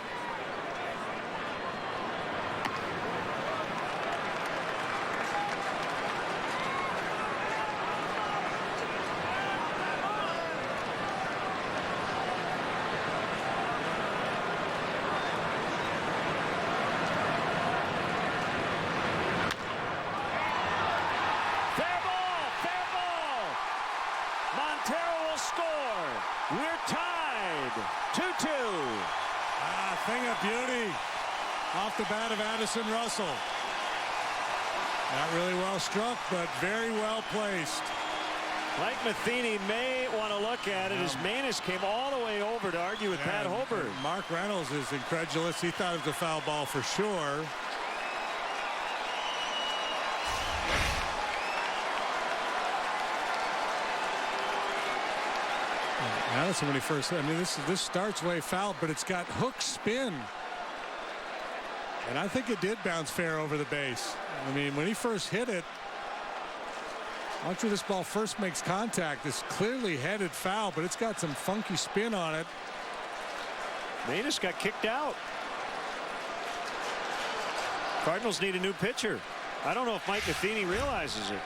Off the bat of Addison Russell. Not really well struck, but very well placed. Mike Matheny may want to look at it as Manus came all the way over to argue with Pat Hobart. Mark Reynolds is incredulous. He thought it was a foul ball for sure. Addison, when he first, I mean, this starts way foul, but it's got hook spin. And I think it did bounce fair over the base. I mean, when he first hit it, after this ball first makes contact, it's clearly headed foul, but it's got some funky spin on it. Manus got kicked out. Cardinals need a new pitcher. I don't know if Mike Matheny realizes it.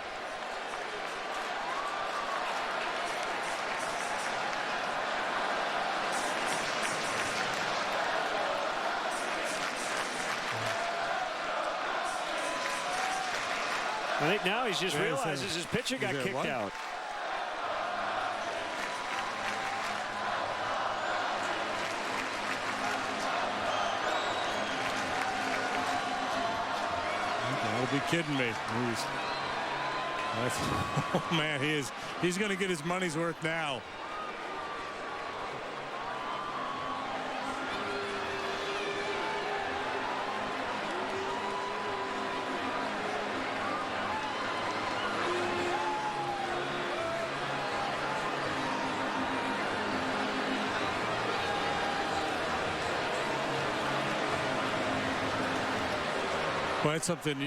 I think now he's just realizes his pitcher got kicked out. You'll be kidding me. Oh man, he's going to get his money's worth now. Well, it's something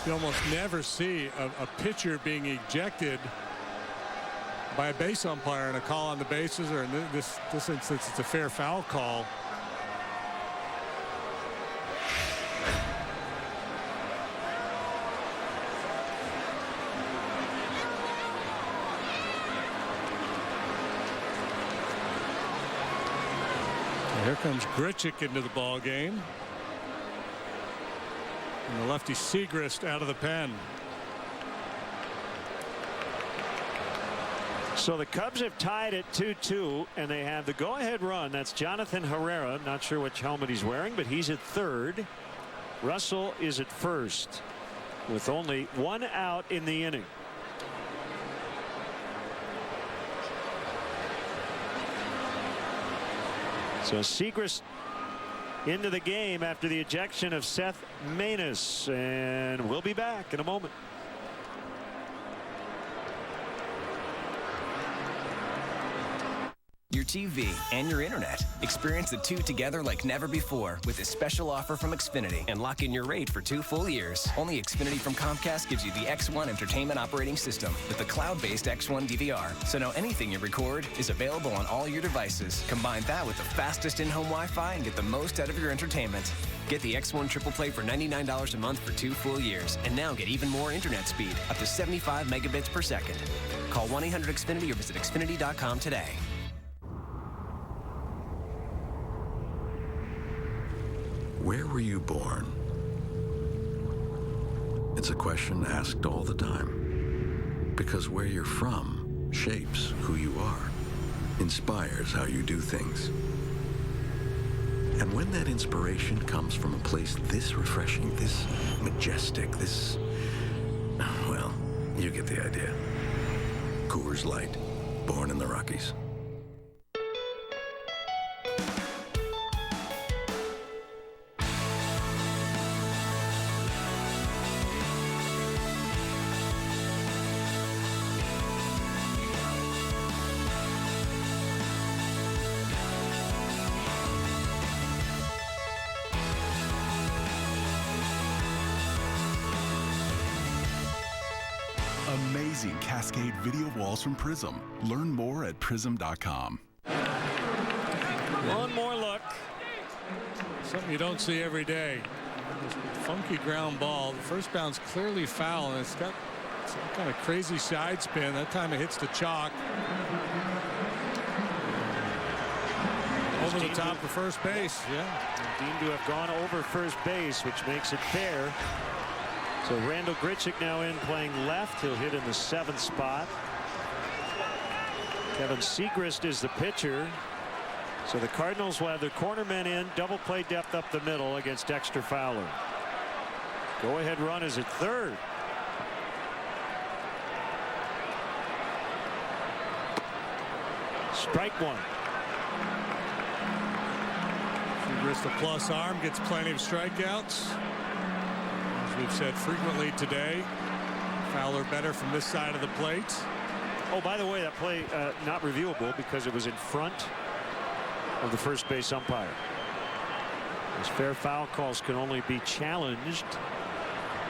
you almost never see, a pitcher being ejected by a base umpire in a call on the bases, or in this instance it's a fair foul call. And here comes Grichuk into the ball game. And the lefty Segrist out of the pen. So the Cubs have tied at 2-2, and they have the go-ahead run. That's Jonathan Herrera. Not sure which helmet he's wearing, but he's at third. Russell is at first with only one out in the inning. So Segrist into the game after the ejection of Seth Maness, and we'll be back in a moment. Your TV and your internet. Experience the two together like never before with this special offer from Xfinity and lock in your rate for 2 full years. Only Xfinity from Comcast gives you the X1 entertainment operating system with the cloud-based X1 DVR. So now anything you record is available on all your devices. Combine that with the fastest in-home Wi-Fi and get the most out of your entertainment. Get the X1 Triple Play for $99 a month for 2 full years. And now get even more internet speed, up to 75 megabits per second. Call 1-800-XFINITY or visit Xfinity.com today. Where were you born? It's a question asked all the time. Because where you're from shapes who you are, inspires how you do things. And when that inspiration comes from a place this refreshing, this majestic, this... well, you get the idea. Coors Light, born in the Rockies. Amazing Cascade video walls from Prism. Learn more at prism.com. One more look. Something you don't see every day. This funky ground ball. The first bounce clearly foul, and it's got some kind of crazy side spin. That time it hits the chalk. Over the top of first base. Yeah. Deemed to have gone over first base, which makes it fair. So Randall Grichuk now in playing left. He'll hit in the 7th spot. Kevin Segrist is the pitcher. So the Cardinals will have their cornermen in, double play depth up the middle against Dexter Fowler. Go ahead run is at third. Strike one. Segrist, the plus arm, gets plenty of strikeouts. As we've said frequently today, Fowler better from this side of the plate. Oh, by the way, that play not reviewable because it was in front of the first base umpire. These fair foul calls can only be challenged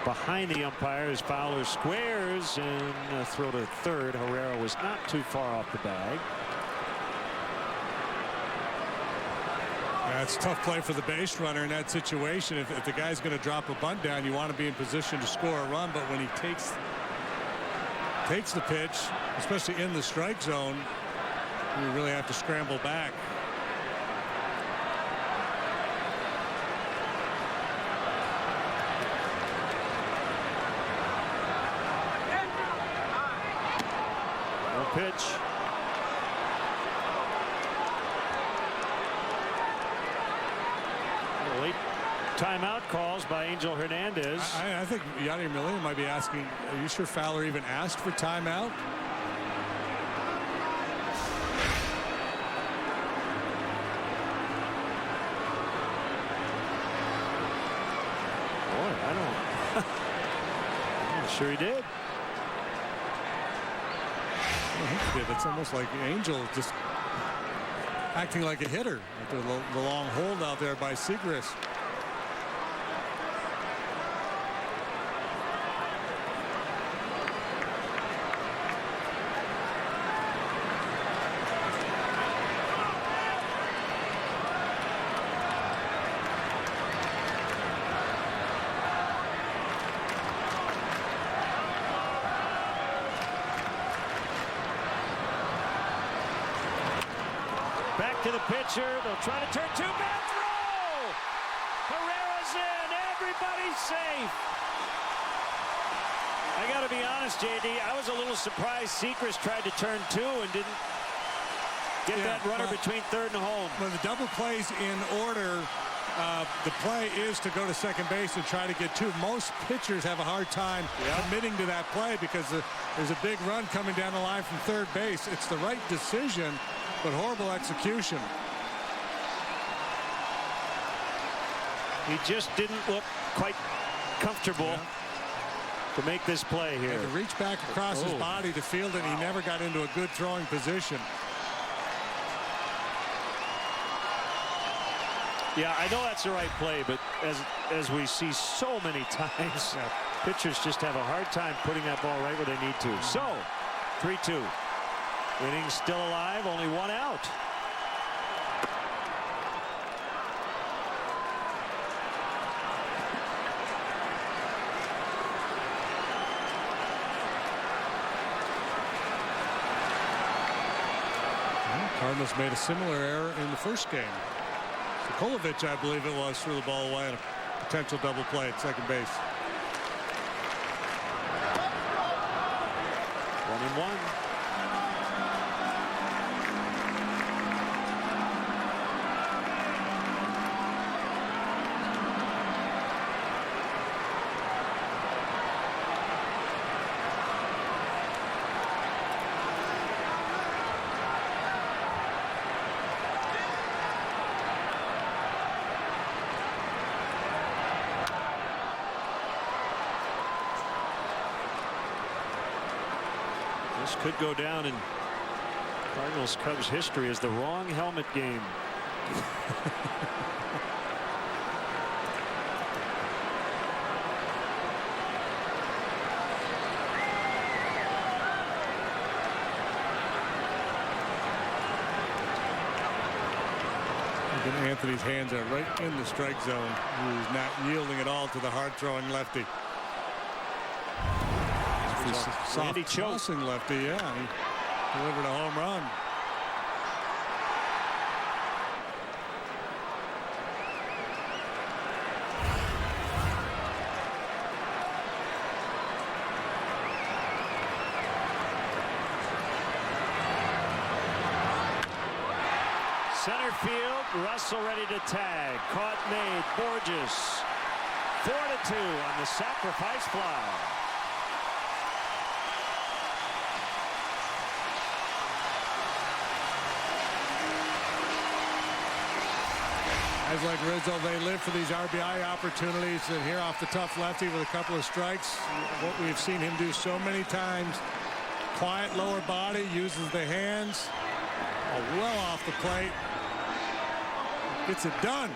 behind the umpire as Fowler squares and a throw to third. Herrera was not too far off the bag. It's a tough play for the base runner in that situation. If the guy's going to drop a bunt down, you want to be in position to score a run. But when he takes the pitch, especially in the strike zone, you really have to scramble back. No pitch. Late timeout calls balls by Angel Hernandez. I think Yadier Molina might be asking, are you sure Fowler even asked for timeout? Boy, I'm not sure he did. I think he did. It's almost like Angel just acting like a hitter after the long hold out there by Segrist. To the pitcher, they'll try to turn two, bad throw! Herrera's in, everybody's safe. I gotta be honest, JD, I was a little surprised Segrist tried to turn two and didn't get that runner between third and home. When the double plays in order, the play is to go to second base and try to get two. Most pitchers have a hard time committing to that play because there's a big run coming down the line from third base. It's the right decision, but horrible execution. He just didn't look quite comfortable to make this play here. He had to reach back across his body to field it. He never got into a good throwing position. Yeah, I know that's the right play, but as we see so many times, pitchers just have a hard time putting that ball right where they need to. So, 3-2. Inning still alive, only one out. Cardinals made a similar error in the first game. Sokolovich, I believe it was, threw the ball away on a potential double play at second base. 1-1. This could go down in Cardinals Cubs history as the wrong helmet game. Anthony's hands are right in the strike zone. He's not yielding at all to the hard throwing lefty. Soft tossing lefty, he delivered a home run. Center field, Russell ready to tag. Caught, made, Borges. 4-2 on the sacrifice fly. Guys like Rizzo, they live for these RBI opportunities, and here off the tough lefty with a couple of strikes. What we've seen him do so many times. Quiet lower body, uses the hands. Well off the plate. Gets it done.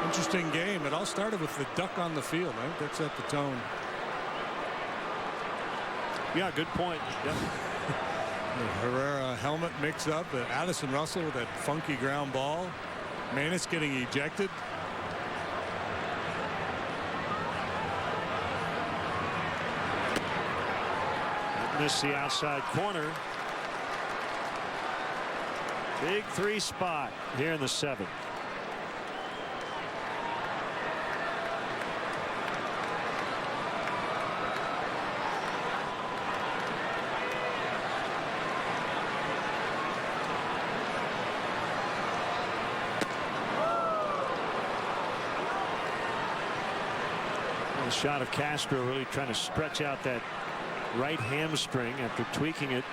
Interesting game. It all started with the duck on the field. I think that set the tone. Yeah, good point. Yeah. The Herrera helmet mix up. Addison Russell with that funky ground ball. Manis getting ejected. Missed the outside corner. Big 3 spot here in the 7th. A shot of Castro really trying to stretch out that right hamstring after tweaking it.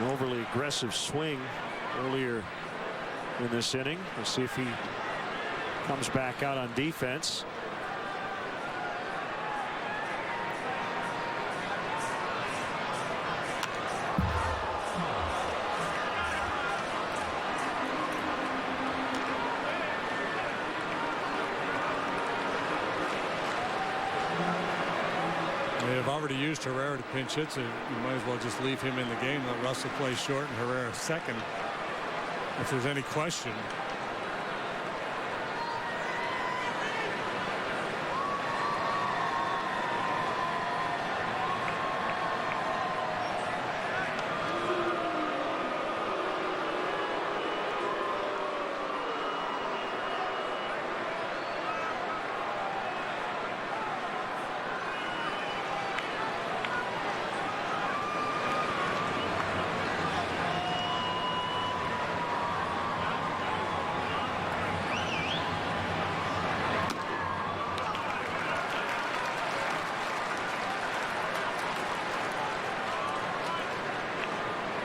An overly aggressive swing earlier in this inning. We'll see if he comes back out on defense. They've already used Herrera to pinch hit, so you might as well just leave him in the game. Let Russell play short and Herrera second if there's any question.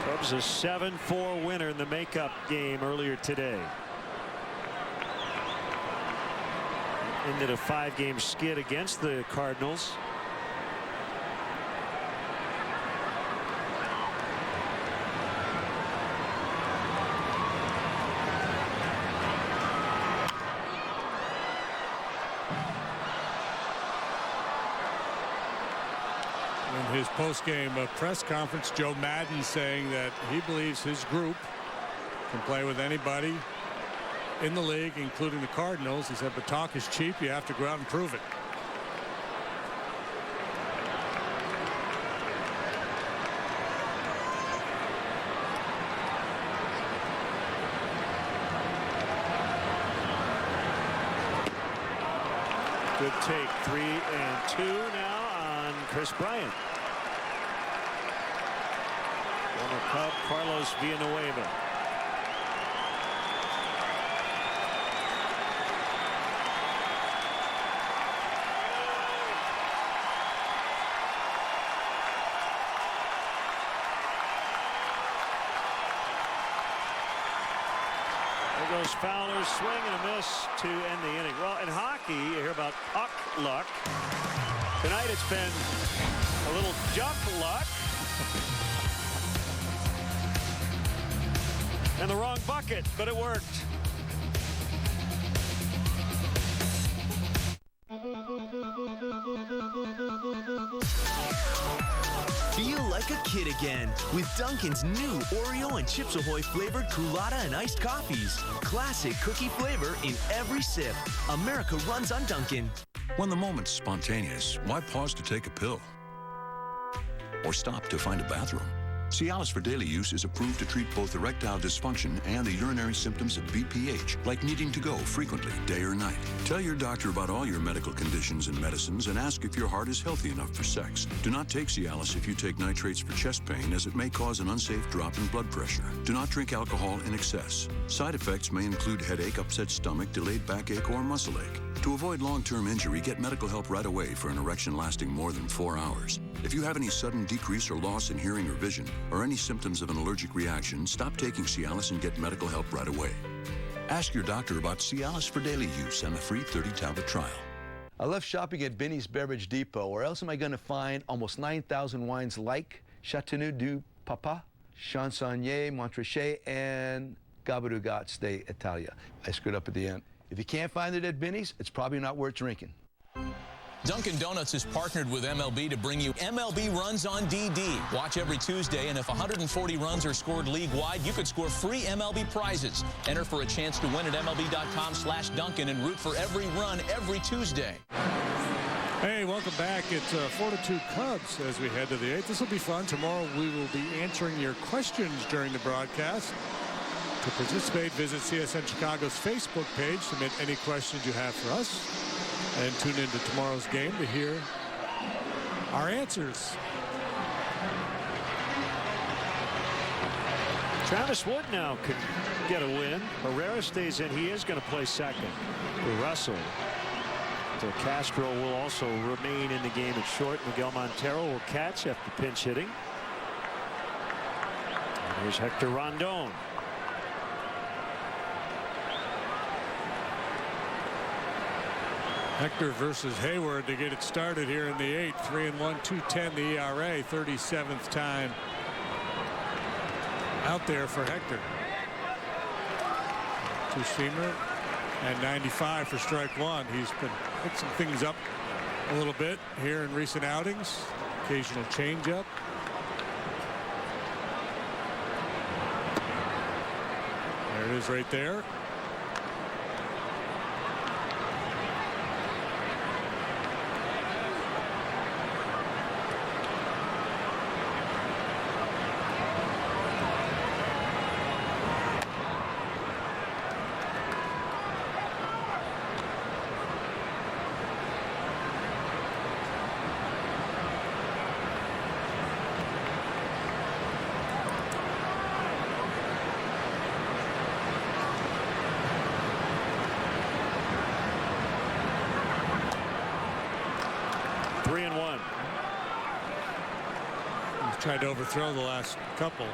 Cubs a 7-4 winner in the makeup game earlier today. Ended a 5-game skid against the Cardinals. In his post-game press conference, Joe Madden saying that he believes his group can play with anybody in the league, including the Cardinals. He said, but talk is cheap. You have to go out and prove it. Good take. 3-2 now on Chris Bryant. Former Cub Carlos Villanueva. There goes Fowler's swing and a miss to end the inning. Well, in hockey, you hear about puck luck. Tonight it's been a little jump luck. And the wrong bucket, but it worked. Feel like a kid again with Dunkin's new Oreo and Chips Ahoy flavored Coolada and iced coffees. Classic cookie flavor in every sip. America runs on Dunkin'. When the moment's spontaneous, why pause to take a pill? Or stop to find a bathroom? Cialis for daily use is approved to treat both erectile dysfunction and the urinary symptoms of BPH, like needing to go frequently, day or night. Tell your doctor about all your medical conditions and medicines and ask if your heart is healthy enough for sex. Do not take Cialis if you take nitrates for chest pain, as it may cause an unsafe drop in blood pressure. Do not drink alcohol in excess. Side effects may include headache, upset stomach, delayed backache, or muscle ache. To avoid long-term injury, get medical help right away for an erection lasting more than 4 hours. If you have any sudden decrease or loss in hearing or vision, or any symptoms of an allergic reaction, stop taking Cialis and get medical help right away. Ask your doctor about Cialis for daily use and a free 30-tablet trial. I love shopping at Binny's Beverage Depot. Where else am I going to find almost 9,000 wines like Chateauneuf du Papa, Chansonnier, Montrachet, and Gabarugat de Italia? I screwed up at the end. If you can't find it at Binny's, it's probably not worth drinking. Dunkin' Donuts has partnered with MLB to bring you MLB Runs on DD. Watch every Tuesday, and if 140 runs are scored league-wide, you could score free MLB prizes. Enter for a chance to win at MLB.com/Dunkin' and root for every run every Tuesday. Hey, welcome back. It's 4-2 Cubs as we head to the 8th. This will be fun. Tomorrow we will be answering your questions during the broadcast. To participate, visit CSN Chicago's Facebook page. Submit any questions you have for us. And tune into tomorrow's game to hear our answers. Travis Wood now could get a win. Herrera stays in. He is going to play second for Russell. So Castro will also remain in the game at short. Miguel Montero will catch after pinch hitting. And here's Hector Rondon. Hector versus Hayward to get it started here in the 8th. 3-1, 2.10 the ERA. 37th time out there for Hector. Two-seamer and 95 for strike one. He's been mixing things up a little bit here in recent outings. Occasional changeup. There it is right there. Tried to overthrow the last couple.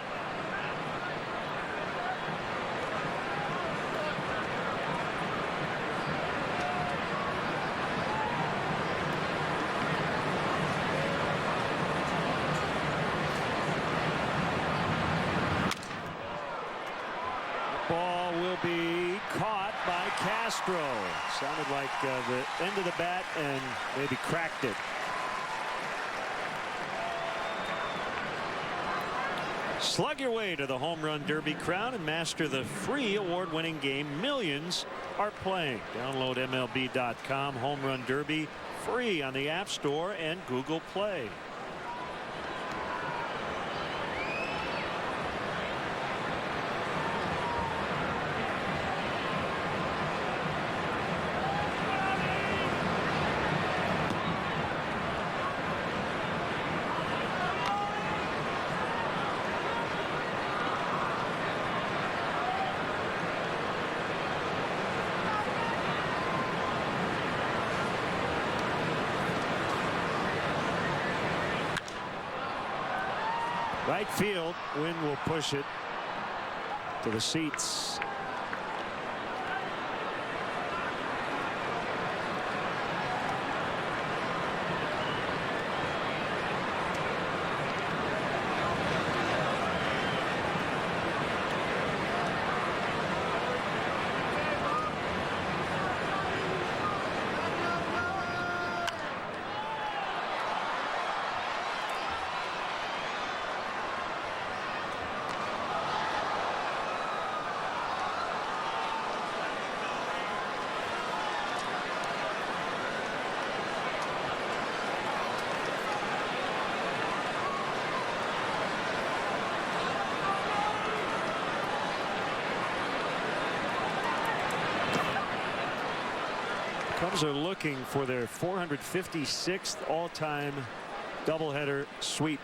Ball will be caught by Castro. Sounded like the end of the bat and maybe cracked it. Slug your way to the Home Run Derby crown and master the free award-winning game millions are playing. Download MLB.com Home Run Derby free on the App Store and Google Play. Right field, wind will push it to the seats. Cubs are looking for their 456th all-time doubleheader sweep.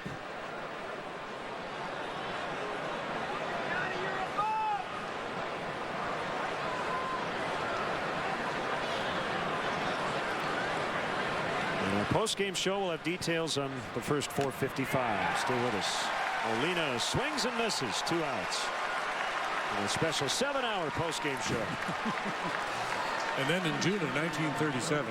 And our post-game show will have details on the first 455. Stay with us. Molina swings and misses, 2 outs. And a special 7-hour post-game show. And then in June of 1937,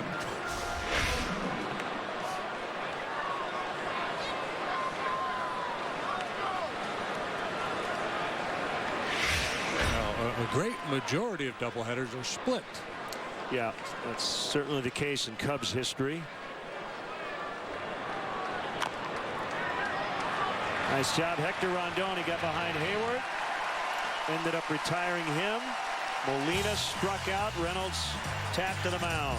a great majority of doubleheaders are split. Yeah, that's certainly the case in Cubs history. Nice job, Hector Rondon. He got behind Hayward. Ended up retiring him. Molina struck out. Reynolds tapped to the mound.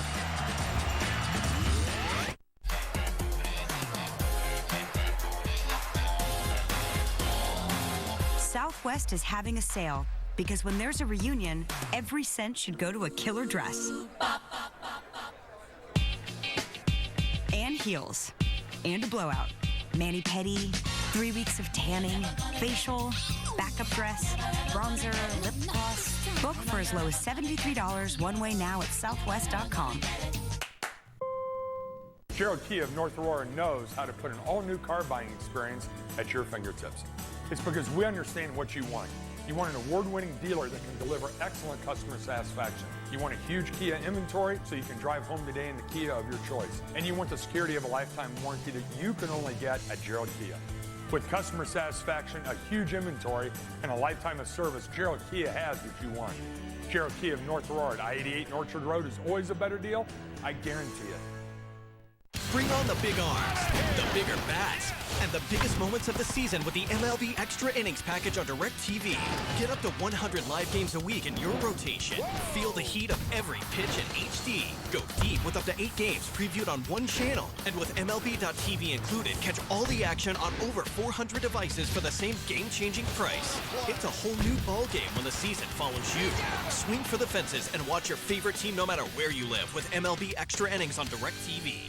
Southwest is having a sale because when there's a reunion, every cent should go to a killer dress. And heels. And a blowout. Mani-pedi, 3 weeks of tanning, facial, backup dress, bronzer, lip gloss. Book for as low as $73 one way now at southwest.com. Gerald Kia of North Aurora knows how to put an all-new car buying experience at your fingertips. It's because we understand what you want. You want an award-winning dealer that can deliver excellent customer satisfaction. You want a huge Kia inventory so you can drive home today in the Kia of your choice. And you want the security of a lifetime warranty that you can only get at Gerald Kia. With customer satisfaction, a huge inventory, and a lifetime of service, Gerald Kia has what you want. Gerald Kia of North Aurora at I-88 and Orchard Road is always a better deal. I guarantee it. Bring on the big arms, the bigger bats, and the biggest moments of the season with the MLB Extra Innings package on DirecTV. Get up to 100 live games a week in your rotation. Feel the heat of every pitch in HD. Go deep with up to 8 games previewed on one channel. And with MLB.TV included, catch all the action on over 400 devices for the same game-changing price. It's a whole new ball game when the season follows you. Swing for the fences and watch your favorite team no matter where you live with MLB Extra Innings on DirecTV.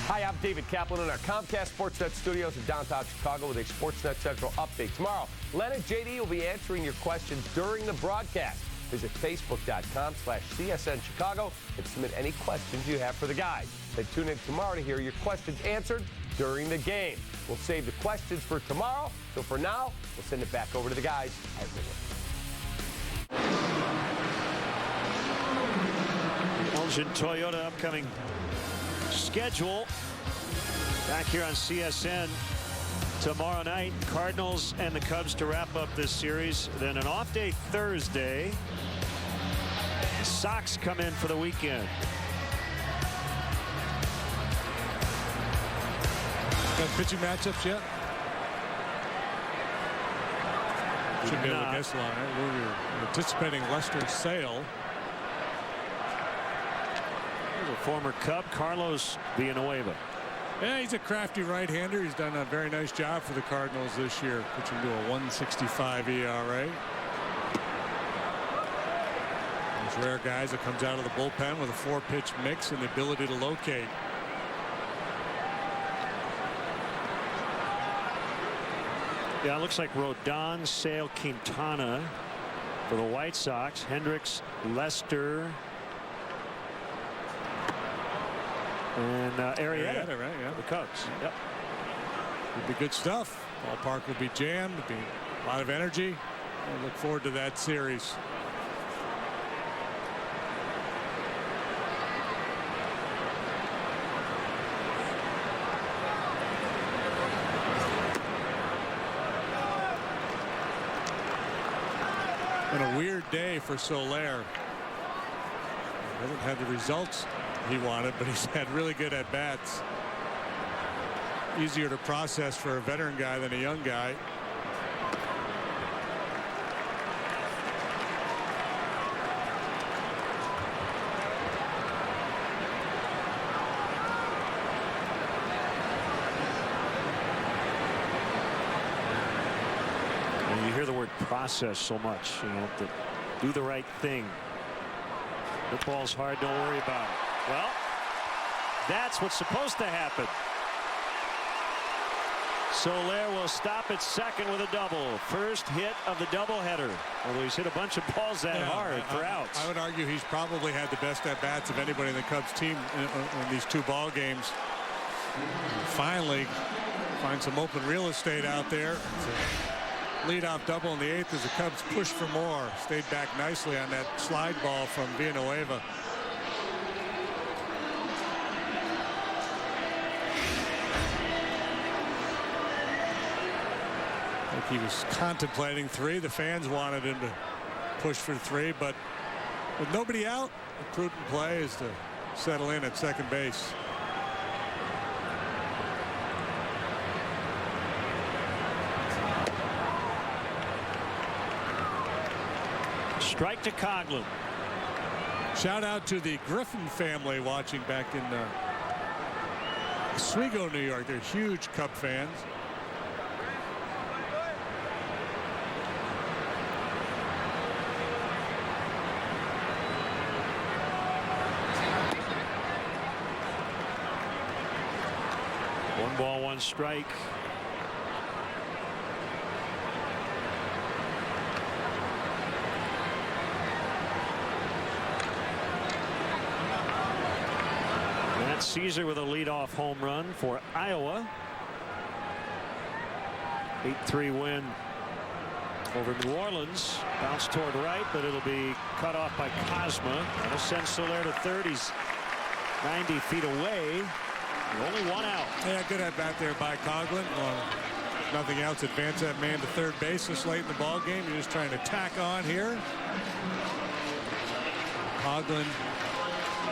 Hi, I'm David Kaplan in our Comcast Sportsnet studios in downtown Chicago with a Sportsnet Central update. Tomorrow, Len and JD will be answering your questions during the broadcast. Visit facebook.com/CSN Chicago and submit any questions you have for the guys. Then tune in tomorrow to hear your questions answered during the game. We'll save the questions for tomorrow, so for now, we'll send it back over to the guys as they were. Elgin Toyota upcoming schedule back here on CSN tomorrow night. Cardinals and the Cubs to wrap up this series. Then an off day Thursday. Sox come in for the weekend. Got pitching matchups yet? Should be able to guess along it. We're anticipating Lester Sale. A former Cub, Carlos Villanueva. Yeah, he's a crafty right-hander. He's done a very nice job for the Cardinals this year, pitching to a 1.65 ERA. Those rare guys that comes out of the bullpen with a 4-pitch mix and the ability to locate. Yeah, it looks like Rodon, Sale, Quintana for the White Sox. Hendricks, Lester, and Arrieta, right? Yeah, the Cubs. Yep. It'll be good stuff. Ballpark will be jammed. It'll be a lot of energy. I look forward to that series. Been a weird day for Soler. Hasn't had the results he wanted, but he's had really good at bats. Easier to process for a veteran guy than a young guy. And you hear the word process so much, you know, to do the right thing. The ball's hard, don't worry about it. Well, that's what's supposed to happen. Soler will stop at second with a double. First hit of the doubleheader. Although he's hit a bunch of balls that hard for outs. I would argue he's probably had the best at bats of anybody in the Cubs team in these 2 ball games. Finally, find some open real estate out there. Leadoff double in the 8th as the Cubs push for more. Stayed back nicely on that slide ball from Villanueva. I think he was contemplating 3. The fans wanted him to push for 3, but with nobody out, the prudent play is to settle in at second base. Strike to Coughlin. Shout out to the Griffin family watching back in Oswego, New York. They're huge Cub fans. 1 ball, 1 strike. Matt Caesar with a leadoff home run for Iowa. 8-3 win over New Orleans. Bounce toward right, but it'll be cut off by Cosma. That'll send Soler to third. He's 90 feet away. Only 1 out. Yeah, good at bat there by Coughlin. Nothing else. Advance that man to third base this late in the ball game. You're just trying to tack on here. Coughlin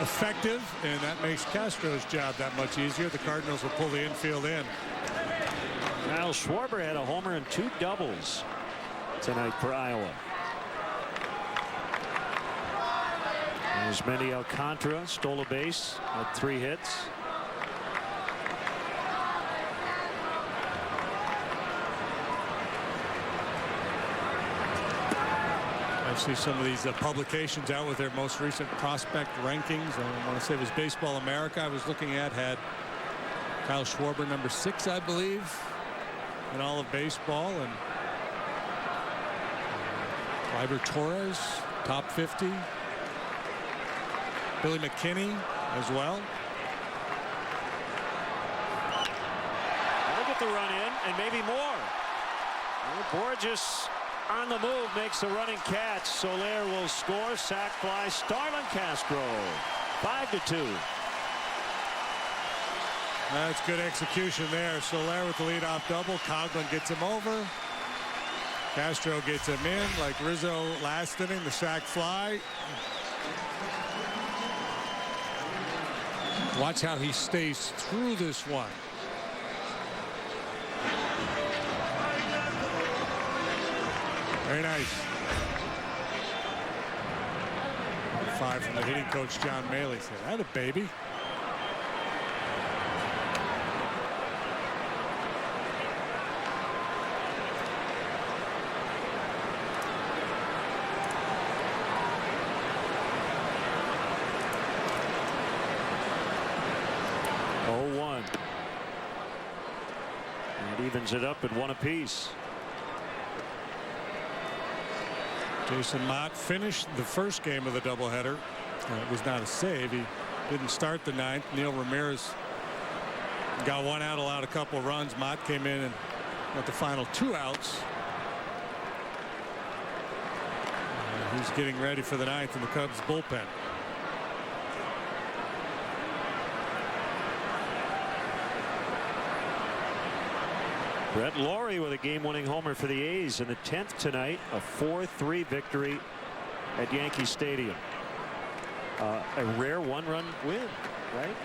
effective, and that makes Castro's job that much easier. The Cardinals will pull the infield in. Kyle Schwarber had a homer and 2 doubles tonight for Iowa. There's Manny Alcantara, stole a base, had 3 hits. I see some of these publications out with their most recent prospect rankings. I want to say it was Baseball America I was looking at, had Kyle Schwarber number 6, I believe, in all of baseball, and Gleyber Torres top 50. Billy McKinney as well. They'll get the run in and maybe more. Borges on the move makes a running catch. Soler will score. Sac fly. Starlin Castro 5-2. That's good execution there. Soler with the leadoff double. Coughlin gets him over. Castro gets him in like Rizzo last inning. The sac fly. Watch how he stays through this one. Very nice. 5 from the hitting coach John Maley said, "That a baby." Evens it up at 1 apiece. Jason Mott finished the first game of the doubleheader. It was not a save. He didn't start the 9th. Neil Ramirez got 1 out, allowed a couple runs. Mott came in and got the final 2 outs. He's getting ready for the 9th in the Cubs bullpen. Brett Laurie with a game-winning homer for the A's in the 10th tonight. A 4-3 victory at Yankee Stadium. A rare 1-run win, right?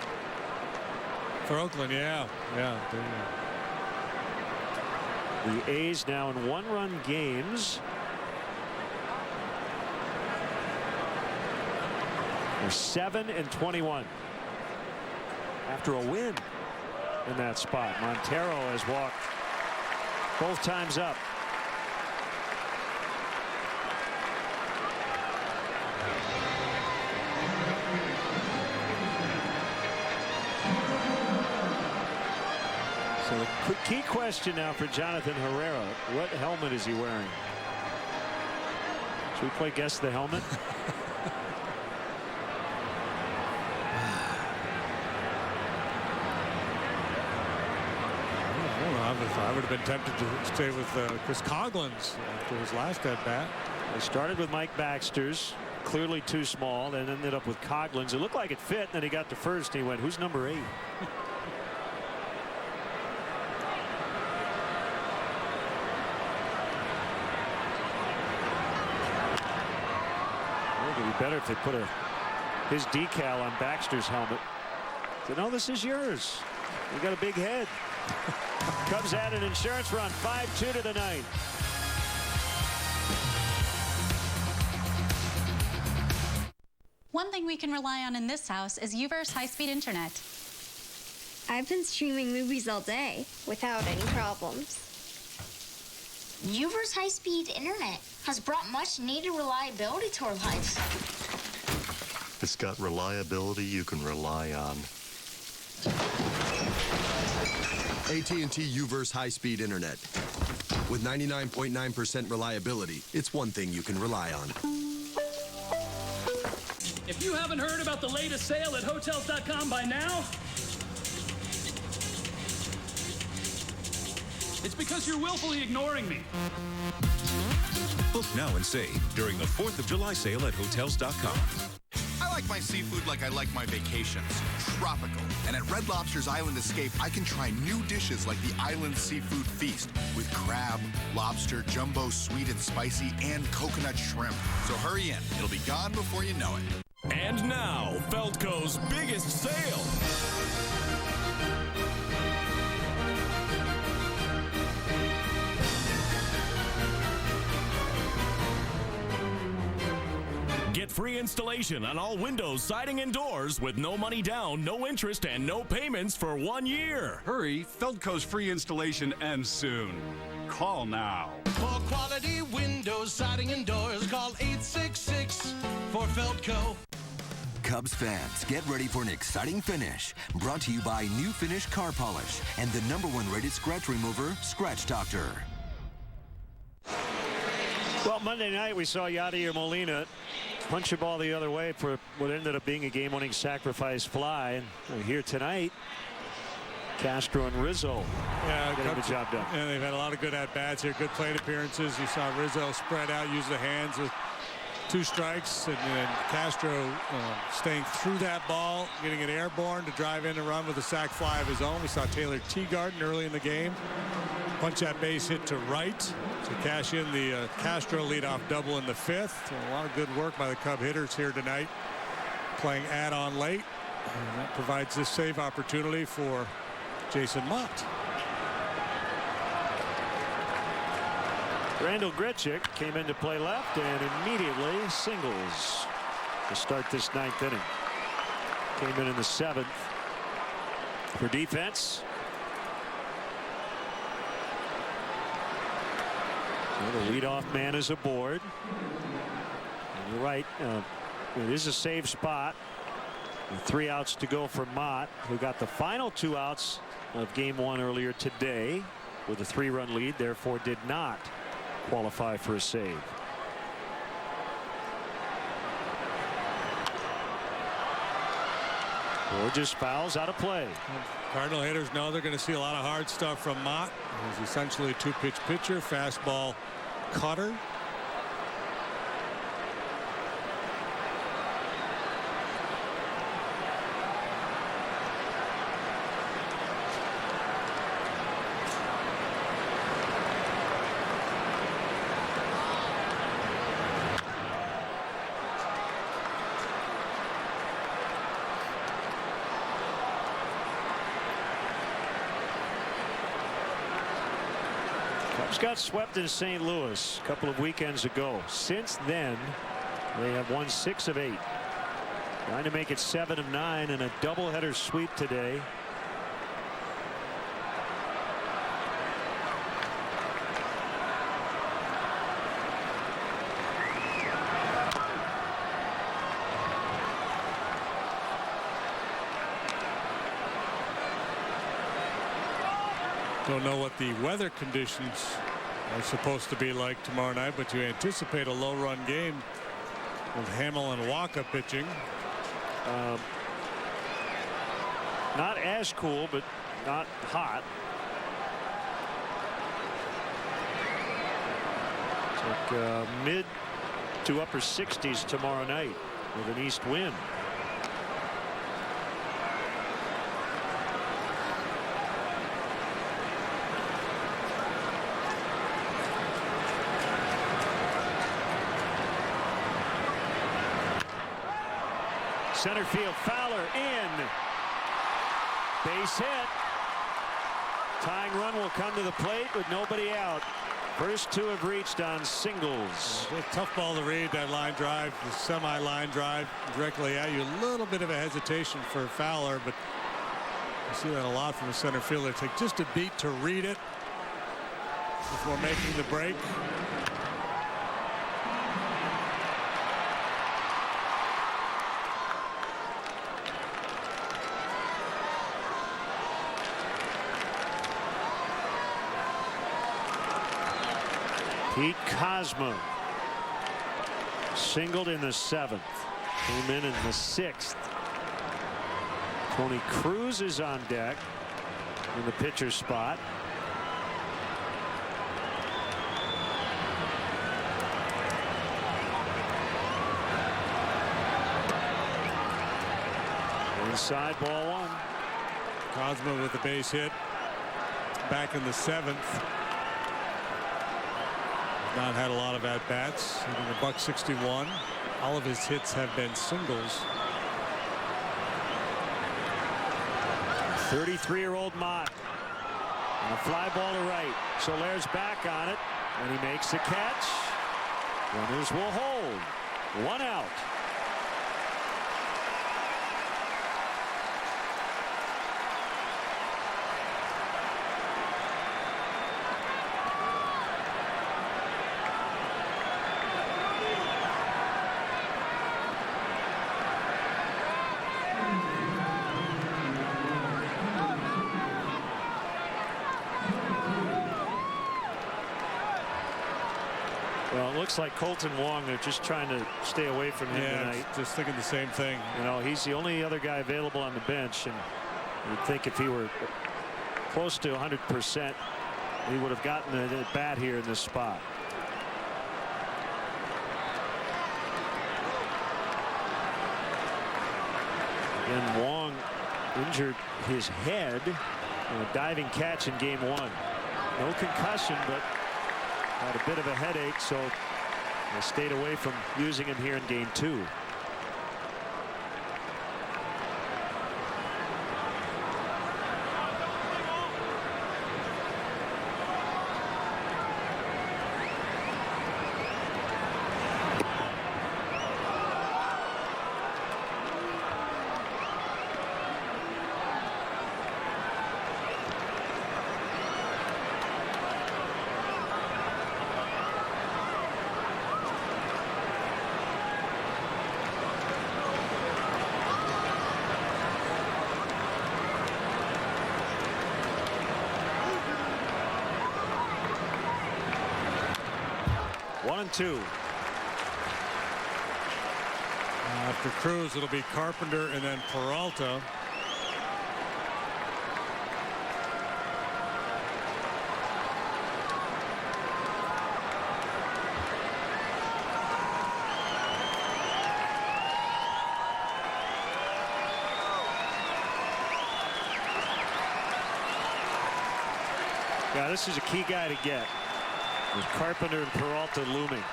For Oakland, yeah. The A's now in 1-run games. They're 7-21 after a win in that spot. Montero has walked both times up. So the key question now for Jonathan Herrera, what helmet is he wearing? Should we play guess the helmet? I would have been tempted to stay with Chris Coughlin's after his last at bat. They started with Mike Baxter's, clearly too small, then ended up with Coughlin's. It looked like it fit, and then he got to first and he went, "Who's number 8?" It would be better if they put his decal on Baxter's helmet. So, no, this is yours. You got a big head. Cubs add an insurance run, 5-2 to the 9th. One thing we can rely on in this house is UVerse high-speed internet. I've been streaming movies all day without any problems. UVerse high-speed internet has brought much-needed reliability to our lives. It's got reliability you can rely on. AT&T U-verse high-speed internet. With 99.9% reliability, it's one thing you can rely on. If you haven't heard about the latest sale at Hotels.com by now, it's because you're willfully ignoring me. Book now and save during the 4th of July sale at Hotels.com. I like my seafood like I like my vacations, tropical. And at Red Lobster's Island Escape, I can try new dishes like the Island Seafood Feast with crab, lobster, jumbo, sweet and spicy, and coconut shrimp. So hurry in. It'll be gone before you know it. And now, Feldco's biggest sale. Get free installation on all windows, siding, and doors with no money down, no interest, and no payments for 1 year. Hurry, Feldco's free installation ends soon. Call now. For quality windows, siding, and doors, call 866 for Feldco. Cubs fans, get ready for an exciting finish. Brought to you by New Finish Car Polish and the #1 rated scratch remover, Scratch Doctor. Well, Monday night we saw Yadier Molina punch a ball the other way for what ended up being a game-winning sacrifice fly. And here tonight, Castro and Rizzo getting the job done. And they've had a lot of good at-bats here, good plate appearances. You saw Rizzo spread out, use the hands with 2 strikes, and then Castro staying through that ball, getting it airborne to drive in and run with a sac fly of his own. We saw Taylor Teagarden early in the game punch that base hit to right to cash in the Castro leadoff double in the 5th. So a lot of good work by the Cub hitters here tonight, playing add-on late, and that provides this save opportunity for Jason Mott. Randall Grichuk came in to play left and immediately singles to start this 9th inning. Came in the 7th for defense. So the leadoff man is aboard. And you're right, it is a save spot. With 3 outs to go for Mott, who got the final 2 outs of game 1 earlier today with a 3-run lead, therefore did not qualify for a save. Borges fouls out of play. Cardinal hitters know they're going to see a lot of hard stuff from Mott. He's essentially a 2-pitch pitcher, fastball cutter. Got swept in St. Louis a couple of weekends ago. Since then, they have won 6 of 8. Trying to make it 7 of 9 and a doubleheader sweep today. Don't know what the weather conditions are supposed to be like tomorrow night, but you anticipate a low-run game with Hamill and Waka pitching. Not as cool, but not hot. It's like mid to upper 60s tomorrow night with an east wind. Center field, Fowler in. Base hit. Tying run will come to the plate with nobody out. First 2 have reached on singles. A tough ball to read, that line drive, the semi-line drive directly at you. A little bit of a hesitation for Fowler, but you see that a lot from the center fielder. Take just a beat to read it before making the break. Pete Cosmo singled in the 7th. Came in the 6th. Tony Cruz is on deck in the pitcher spot. Inside, ball 1. Cosmo with the base hit back in the 7th. Not had a lot of at bats. Hitting a .161. All of his hits have been singles. 33-year-old Mott. And a fly ball to right. Soler's back on it, and he makes the catch. Runners will hold. 1 out. Well, it looks like Colton Wong, they're just trying to stay away from him tonight. Just thinking the same thing. You know, he's the only other guy available on the bench, and you'd think if he were close to 100%, he would have gotten a bat here in this spot. And Wong injured his head in a diving catch in game 1. No concussion, but had a bit of a headache, so they stayed away from using him here in game 2. One and two. After Cruz, it'll be Carpenter and then Peralta. Yeah, this is a key guy to get. With Carpenter and Peralta looming.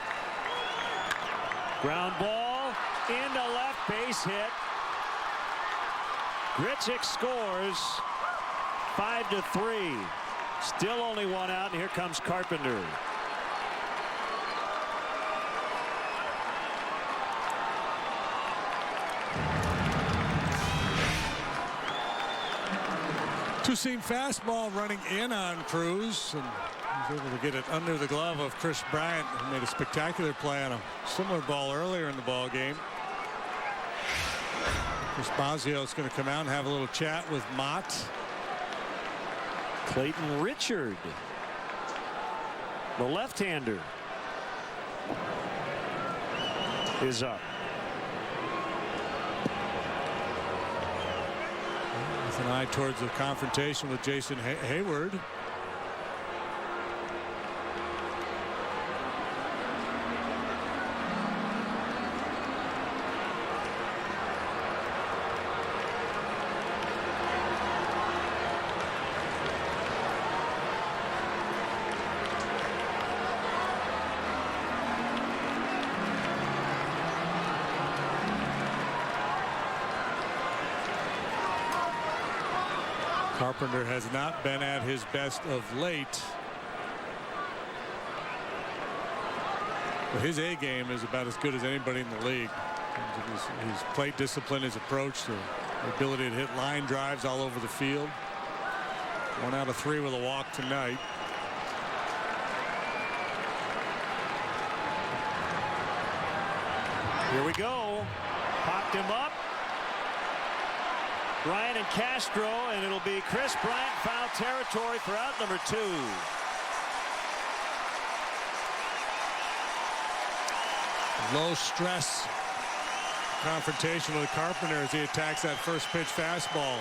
Ground ball into left, base hit. Grichuk scores 5-3. Still only 1 out, and here comes Carpenter. Two-seam fastball running in on Cruz, and he's able to get it under the glove of Chris Bryant, who made a spectacular play on a similar ball earlier in the ball game. Chris Bosio is going to come out and have a little chat with Mott. Clayton Richard, the left-hander, is up. With an eye towards the confrontation with Jason Hayward. Carpenter has not been at his best of late. But his A game is about as good as anybody in the league. His plate discipline, his approach, the ability to hit line drives all over the field. 1 out of 3 with a walk tonight. Here we go. Popped him up. Bryant and Castro, and it'll be Chris Bryant, foul territory for out number 2. Low stress confrontation with Carpenter as he attacks that first pitch fastball.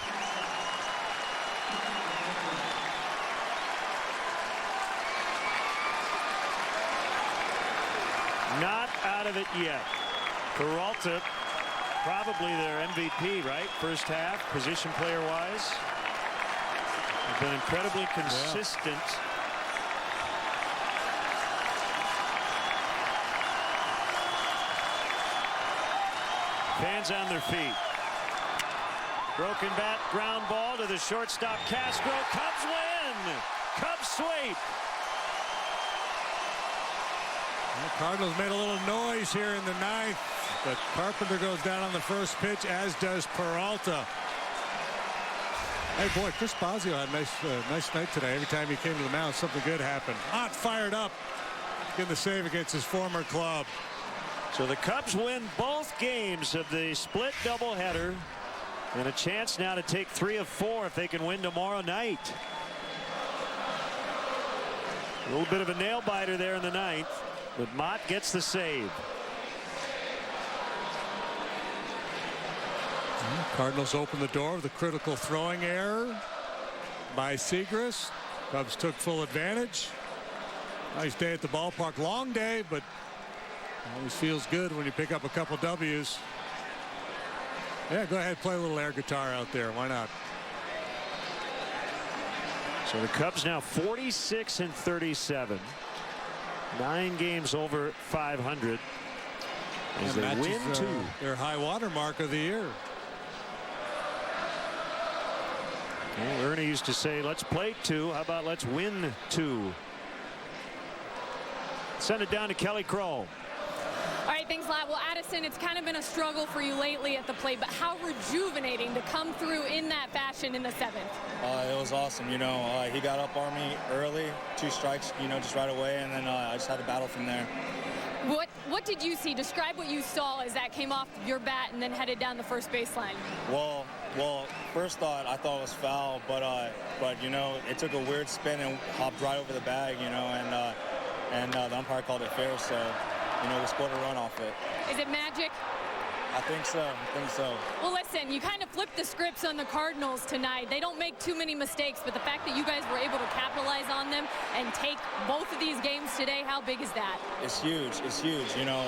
Not out of it yet. Peralta, probably their MVP, right? First half, position player-wise. Have been incredibly consistent. Fans on their feet. Broken bat, ground ball to the shortstop, Castro. Cubs win! Cubs sweep! The Cardinals made a little noise here in the ninth, but Carpenter goes down on the first pitch, as does Peralta. Hey, boy, Chris Bosio had a nice night today. Every time he came to the mound, something good happened. Ott fired up, getting the save against his former club. So the Cubs win both games of the split doubleheader, and a chance now to take 3 of 4 if they can win tomorrow night. A little bit of a nail biter there in the ninth, but Mott gets the save. Cardinals open the door with a critical throwing error by Segras. Cubs took full advantage. Nice day at the ballpark. Long day, but always feels good when you pick up a couple W's. Yeah, go ahead, play a little air guitar out there. Why not? So the Cubs now 46 and 37. 9 games over 500. As they win 2. Their high water mark of the year. Well, Ernie used to say, let's play 2. How about let's win 2? Send it down to Kelly Crow. All right, thanks a lot. Well, Addison, it's kind of been a struggle for you lately at the plate, but how rejuvenating to come through in that fashion in the 7th. It was awesome. You know, he got up on me early, 2 strikes, you know, just right away, and then I just had to battle from there. What did you see? Describe what you saw as that came off your bat and then headed down the first baseline. Well, first thought, I thought it was foul, but you know, it took a weird spin and hopped right over the bag, you know, and the umpire called it fair, so, you know, we scored a run off it. Is it magic? I think so. Well, listen, you kind of flipped the scripts on the Cardinals tonight. They don't make too many mistakes, but the fact that you guys were able to capitalize on them and take both of these games today, how big is that? It's huge. It's huge. You know,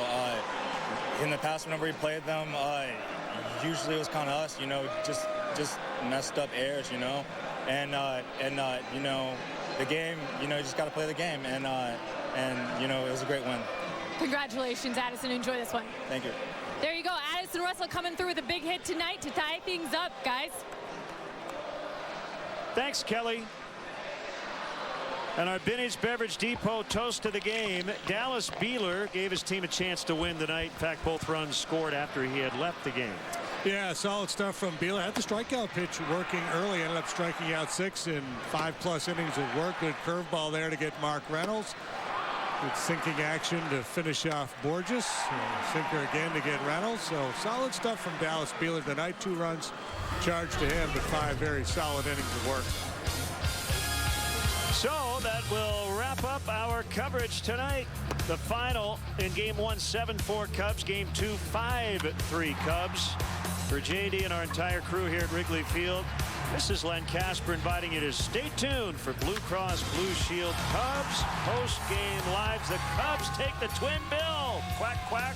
in the past, whenever we played them, usually it was kind of us, you know, just messed up errors, you know, and you know, the game, you know, you just got to play the game, and you know, it was a great win. Congratulations, Addison. Enjoy this one. Thank you. There you go. Addison Russell coming through with a big hit tonight to tie things up, guys. Thanks, Kelly. And our Binny's Beverage Depot toast to the game. Dallas Beeler gave his team a chance to win tonight. In fact, both runs scored after he had left the game. Yeah, solid stuff from Beeler. Had the strikeout pitch working early. Ended up striking out 6 in 5+ innings of work. Good curveball there to get Mark Reynolds. Good sinking action to finish off Borges. Sinker again to get Reynolds. So solid stuff from Dallas Beeler tonight. 2 runs charged to him, but 5 very solid innings of work. So that will wrap up our coverage tonight. The final in Game 1, 7-4 Cubs. Game 2, 5-3 Cubs. For JD and our entire crew here at Wrigley Field, this is Len Casper inviting you to stay tuned for Blue Cross Blue Shield Cubs post-game lives. The Cubs take the twin bill. Quack, quack.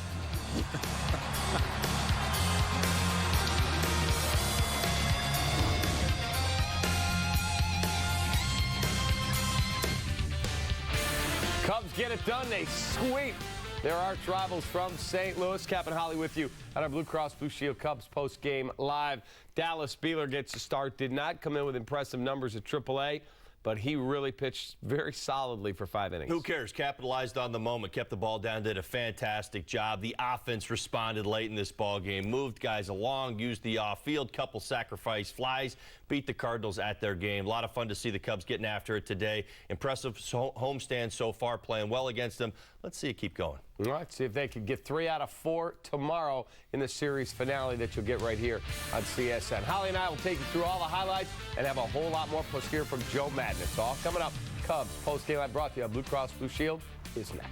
Cubs get it done. They sweep their arch rivals from St. Louis. Cap and Holly with you at our Blue Cross Blue Shield Cubs post-game live. Dallas Beeler gets a start. Did not come in with impressive numbers at AAA, but he really pitched very solidly for 5 innings. Who cares? Capitalized on the moment, kept the ball down, did a fantastic job. The offense responded late in this ball game, moved guys along, used the off-field, couple sacrifice flies, beat the Cardinals at their game. A lot of fun to see the Cubs getting after it today. Impressive homestand so far, playing well against them. Let's see it keep going. All right, see if they can get 3 out of 4 tomorrow in the series finale that you'll get right here on CSN. Holly and I will take you through all the highlights and have a whole lot more, plus hear from Joe Madden. It's all coming up. Cubs post-game I brought to you on Blue Cross Blue Shield is next.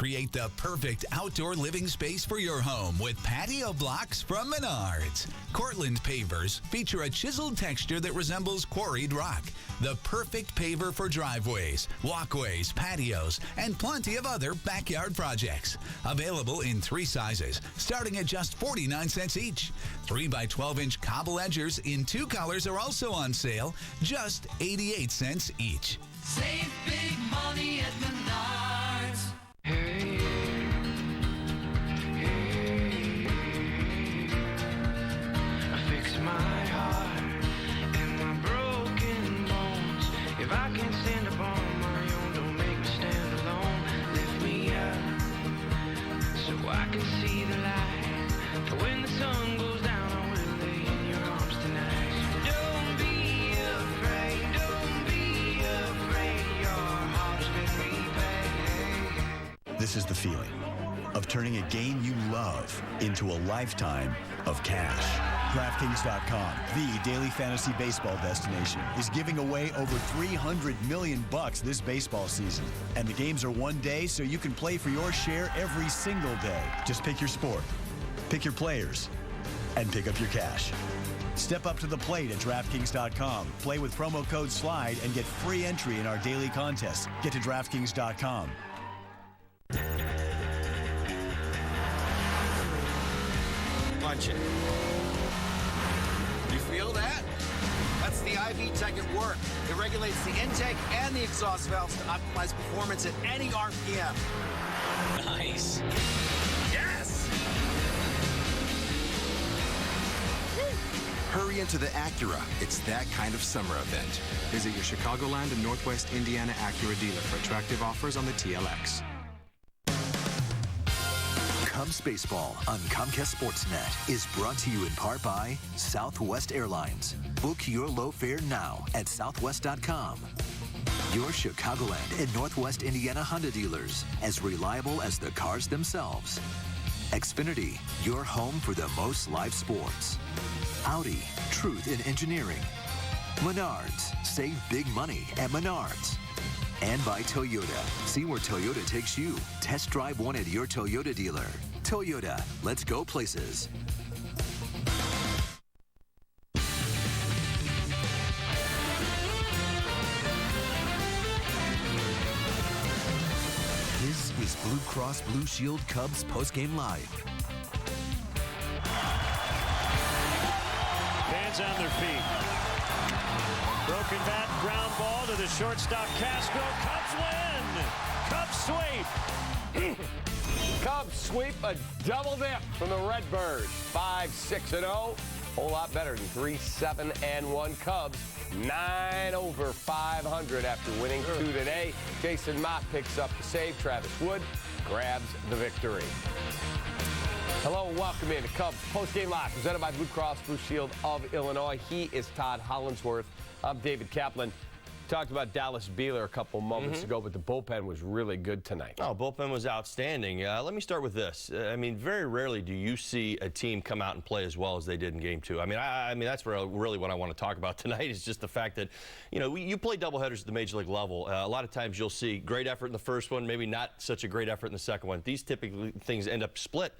Create the perfect outdoor living space for your home with patio blocks from Menards. Cortland pavers feature a chiseled texture that resembles quarried rock. The perfect paver for driveways, walkways, patios, and plenty of other backyard projects. Available in 3 sizes, starting at just 49 cents each. 3 by 12-inch cobble edgers in 2 colors are also on sale, just 88 cents each. Save big money at Menards. Hey, I fix my heart and my broken bones. If I can't stand up on my own, don't make me stand alone. Lift me up so I can see the light. For when the sun goes down, I will lay in your arms tonight. Don't be afraid, don't be afraid. Your heart's been repaid. This is the feeling of turning a game you love into a lifetime of cash. DraftKings.com, the daily fantasy baseball destination, is giving away over $300 million this baseball season. And the games are one day, so you can play for your share every single day. Just pick your sport, pick your players, and pick up your cash. Step up to the plate at DraftKings.com. Play with promo code SLIDE and get free entry in our daily contests. Get to DraftKings.com. Punch it. You feel that? That's the IV Tech at work. It regulates the intake and the exhaust valves to optimize performance at any RPM. Nice. Yes! Hurry into the Acura. It's that kind of summer event. Visit your Chicagoland and Northwest Indiana Acura dealer for attractive offers on the TLX. Cubs baseball on Comcast Sportsnet is brought to you in part by Southwest Airlines. Book your low fare now at southwest.com. Your Chicagoland and Northwest Indiana Honda dealers, as reliable as the cars themselves. Xfinity, your home for the most live sports. Audi, truth in engineering. Menards, save big money at Menards. And by Toyota. See where Toyota takes you. Test drive one at your Toyota dealer. Toyota, let's go places. This is Blue Cross Blue Shield Cubs postgame live. Fans on their feet. Broken bat, ground ball to the shortstop, Castro. Cubs win. Cubs sweep. Cubs sweep a double dip from the Redbirds. 5-6-0. Whole lot better than 3-7-1 Cubs. 9 over 500 after winning 2 today. Jason Mott picks up the save. Travis Wood grabs the victory. Hello and welcome into Cubs Postgame Live, presented by Blue Cross Blue Shield of Illinois. He is Todd Hollinsworth. I'm David Kaplan. Talked about Dallas Beeler a couple moments ago, but the bullpen was really good tonight. Oh, bullpen was outstanding. Let me start with this. I mean, very rarely do you see a team come out and play as well as they did in Game 2. I mean, that's really what I want to talk about tonight is just the fact that, you know, you play doubleheaders at the major league level. A lot of times you'll see great effort in the first one, maybe not such a great effort in the second one. These typically things end up split.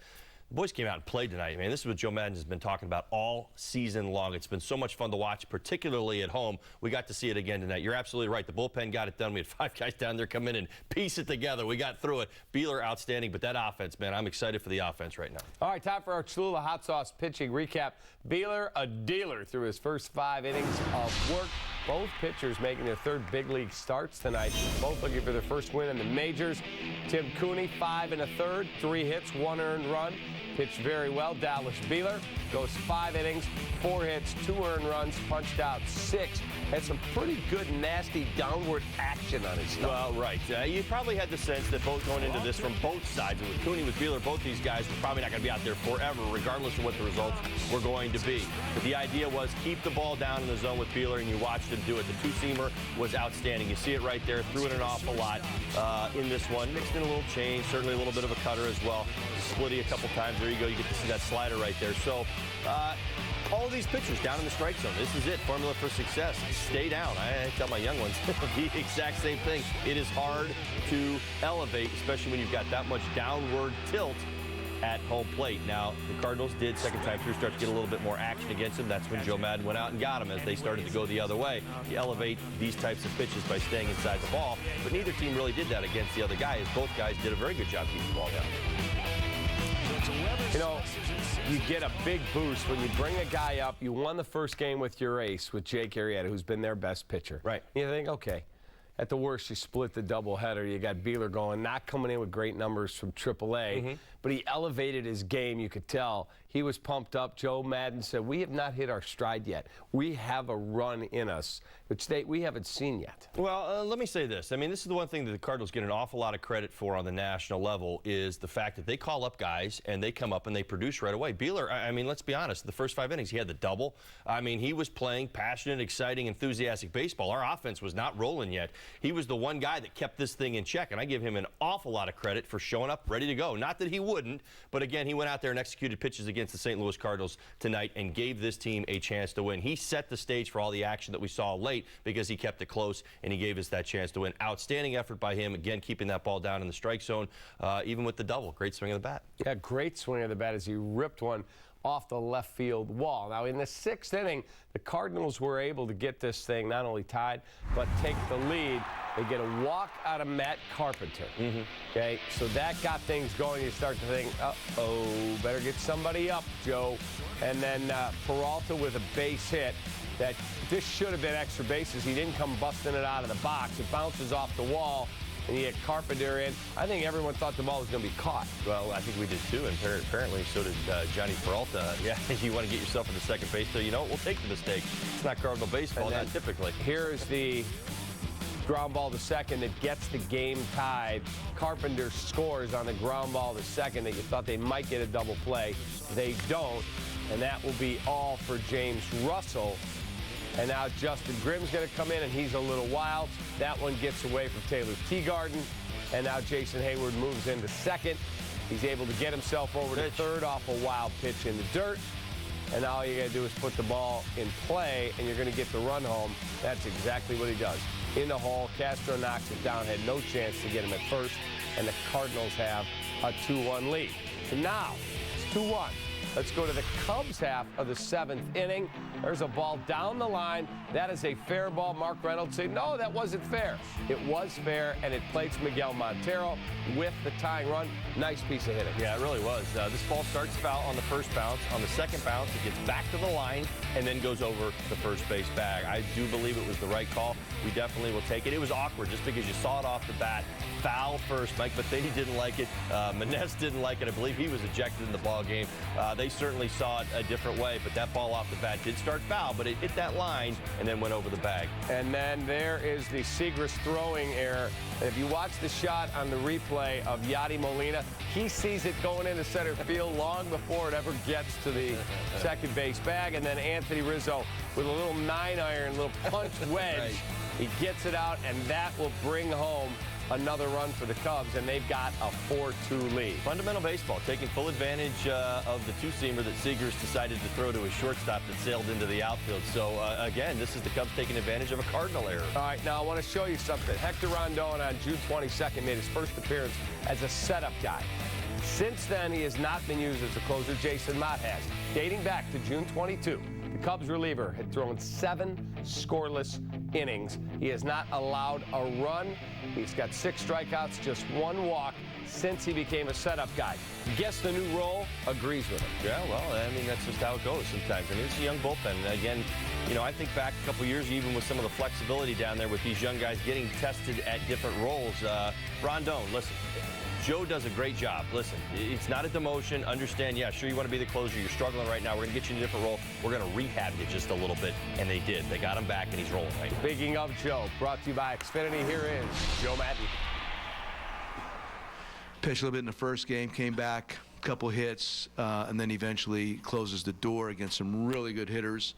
The boys came out and played tonight. Man, this is what Joe Madden has been talking about all season long. It's been so much fun to watch, particularly at home. We got to see it again tonight. You're absolutely right. The bullpen got it done. We had 5 guys down there come in and piece it together. We got through it. Beeler outstanding, but that offense, man, I'm excited for the offense right now. All right, time for our Cholula Hot Sauce pitching recap. Beeler, a dealer through his first 5 innings of work. Both pitchers making their 3rd big league starts tonight. Both looking for their first win in the majors. Tim Cooney, 5 1/3, 3 hits, 1 earned run. Pitched very well. Dallas Beeler goes 5 innings, 4 hits, 2 earned runs, punched out 6. Had some pretty good, nasty downward action on his stuff. Well, right. You probably had the sense that both going into this from both sides, with Cooney, with Beeler, both these guys were probably not going to be out there forever, regardless of what the results were going to be. But the idea was keep the ball down in the zone with Beeler, and you watched him do it. The 2-seamer was outstanding. You see it right there. Threw it an awful lot in this one. Mixed in a little change, certainly a little bit of a cutter as well. Splitty a couple times. There you go. You get to see that slider right there. So all of these pitchers down in the strike zone. This is it. Formula for success. Stay down. I tell my young ones the exact same thing. It is hard to elevate, especially when you've got that much downward tilt at home plate. Now, the Cardinals did, second time through, start to get a little bit more action against him. That's when Joe Madden went out and got him as they started to go the other way. You elevate these types of pitches by staying inside the ball, but neither team really did that against the other guy, as both guys did a very good job keeping the ball down. You know, you get a big boost when you bring a guy up. You won the first game with your ace, with Jake Arrieta, who's been their best pitcher. Right. You think, okay, at the worst, you split the doubleheader. You got Beeler going, not coming in with great numbers from AAA, but he elevated his game. You could tell he was pumped up. Joe Madden said, we have not hit our stride yet. We have a run in us, which we haven't seen yet. Well, let me say this. I mean, this is the one thing that the Cardinals get an awful lot of credit for on the national level is the fact that they call up guys and they come up and they produce right away. Beeler, I mean, let's be honest, the first 5 innings, he had the double. I mean, he was playing passionate, exciting, enthusiastic baseball. Our offense was not rolling yet. He was the one guy that kept this thing in check, and I give him an awful lot of credit for showing up ready to go. Not that he wouldn't, but again, he went out there and executed pitches against the St. Louis Cardinals tonight and gave this team a chance to win. He set the stage for all the action that we saw late because he kept it close and he gave us that chance to win. Outstanding effort by him, again, keeping that ball down in the strike zone, even with the double. Great swing of the bat. Yeah, great swing of the bat as he ripped one off the left field wall. Now, in the 6th inning, the Cardinals were able to get this thing not only tied, but take the lead. They get a walk out of Matt Carpenter. Okay, so that got things going. You start to think, uh-oh, better get somebody up, Joe. And then Peralta with a base hit. That this should have been extra bases. He didn't come busting it out of the box. It bounces off the wall, and you get Carpenter in. I think everyone thought the ball was going to be caught. Well, I think we did too, and apparently so did Johnny Peralta. Yeah, you want to get yourself in the second base, so you know what? We'll take the mistake. It's not Cardinal baseball, not typically. Here's the ground ball to second that gets the game tied. Carpenter scores on the ground ball to second that you thought they might get a double play. They don't, and that will be all for James Russell. And now Justin Grimm's going to come in, and he's a little wild. That one gets away from Taylor Teagarden. And now Jason Hayward moves into second. He's able to get himself over to third off a wild pitch in the dirt. And now all you got to do is put the ball in play, and you're going to get the run home. That's exactly what he does. In the hole, Castro knocks it down, had no chance to get him at first, and the Cardinals have a 2-1 lead. So now it's 2-1. Let's go to the Cubs half of the 7th inning. There's a ball down the line. That is a fair ball. Mark Reynolds said, no, that wasn't fair. It was fair, and it plates Miguel Montero with the tying run. Nice piece of hitting. Yeah, it really was. This ball starts foul on the first bounce. On the second bounce, it gets back to the line and then goes over the first base bag. I do believe it was the right call. We definitely will take it. It was awkward just because you saw it off the bat. Foul first. Mike Matheny didn't like it. Maness didn't like it. I believe he was ejected in the ball game. They certainly saw it a different way, but that ball off the bat did start foul, but it hit that line and then went over the bag. And then there is the Segrist throwing error. And if you watch the shot on the replay of Yadi Molina, he sees it going into center field long before it ever gets to the second base bag. And then Anthony Rizzo with a little 9-iron, little punch wedge. He gets it out, and that will bring home another run for the Cubs, and they've got a 4-2 lead. Fundamental baseball, taking full advantage of the two-seamer that Segrist decided to throw to a shortstop that sailed into the outfield. So, again, this is the Cubs taking advantage of a Cardinal error. All right, now I want to show you something. Hector Rondon on June 22nd made his first appearance as a setup guy. Since then, he has not been used as a closer. Jason Mott has. Dating back to June 22, the Cubs reliever had thrown 7 scoreless innings. He has not allowed a run. He's got 6 strikeouts, just 1 walk since he became a setup guy. Guess the new role agrees with him. Yeah, well, I mean, that's just how it goes sometimes. I mean, it's a young bullpen. And again, you know, I think back a couple years, even with some of the flexibility down there with these young guys getting tested at different roles. Rondon, listen. Joe does a great job. Listen, it's not a demotion. Understand, yeah, sure, you want to be the closer. You're struggling right now. We're going to get you in a different role. We're going to rehab you just a little bit. And they did. They got him back, and he's rolling right now. Speaking of Joe, brought to you by Xfinity, here is Joe Madden. Pitched a little bit in the first game, came back, a couple hits, and then eventually closes the door against some really good hitters.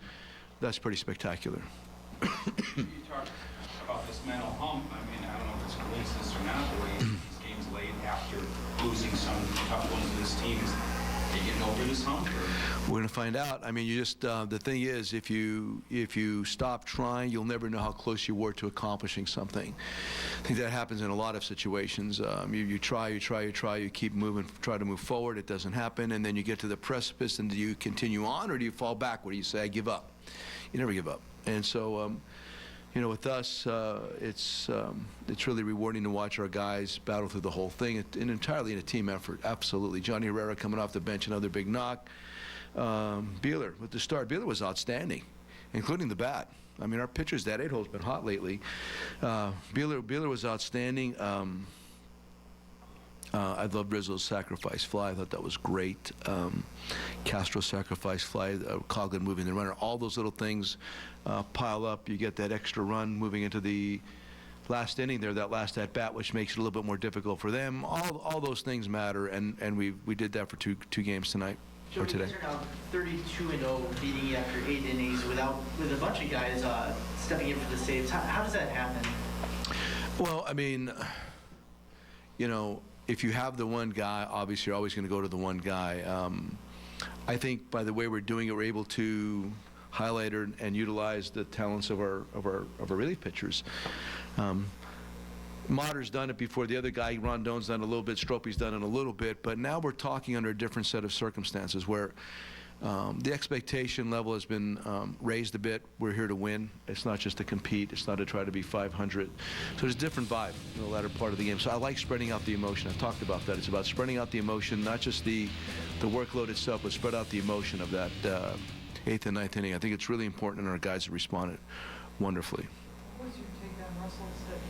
That's pretty spectacular. You talked about this mental hump. I mean, I don't know if it's coincidence or not, the way these games late after losing some tough ones to this team. you getting over this hump? We're going to find out. I mean, you just the thing is, if you stop trying, you'll never know how close you were to accomplishing something. I think that happens in a lot of situations. You try, you keep moving, try to move forward. It doesn't happen, and then you get to the precipice, and do you continue on, or do you fall backward? You say, I give up. You never give up. And so, you know, with us, it's really rewarding to watch our guys battle through the whole thing, and entirely in a team effort. Absolutely. Johnny Herrera coming off the bench, another big knock. Beeler with the start. Beeler was outstanding, including the bat. I mean, our pitchers, that 8-hole's been hot lately. Beeler was outstanding. I loved Rizzo's sacrifice fly. I thought that was great. Castro's sacrifice fly, Coughlin moving the runner. All those little things pile up. You get that extra run moving into the last inning there, that last at-bat, which makes it a little bit more difficult for them. All those things matter, and we did that for two games tonight. Joe, you guys are now 32-0, leading after 8 innings with a bunch of guys stepping in for the saves. How does that happen? Well, I mean, you know, if you have the one guy, obviously you're always going to go to the one guy. I think by the way we're doing it, we're able to highlight and utilize the talents of our relief pitchers. Matter's done it before. The other guy, Rondon's done it a little bit. Stropey's done it a little bit. But now we're talking under a different set of circumstances where the expectation level has been raised a bit. We're here to win. It's not just to compete. It's not to try to be 500. So there's a different vibe in the latter part of the game. So I like spreading out the emotion. I've talked about that. It's about spreading out the emotion, not just the workload itself, but spread out the emotion of that 8th and 9th inning. I think it's really important, and our guys have responded wonderfully. What's your take on Russell's hit?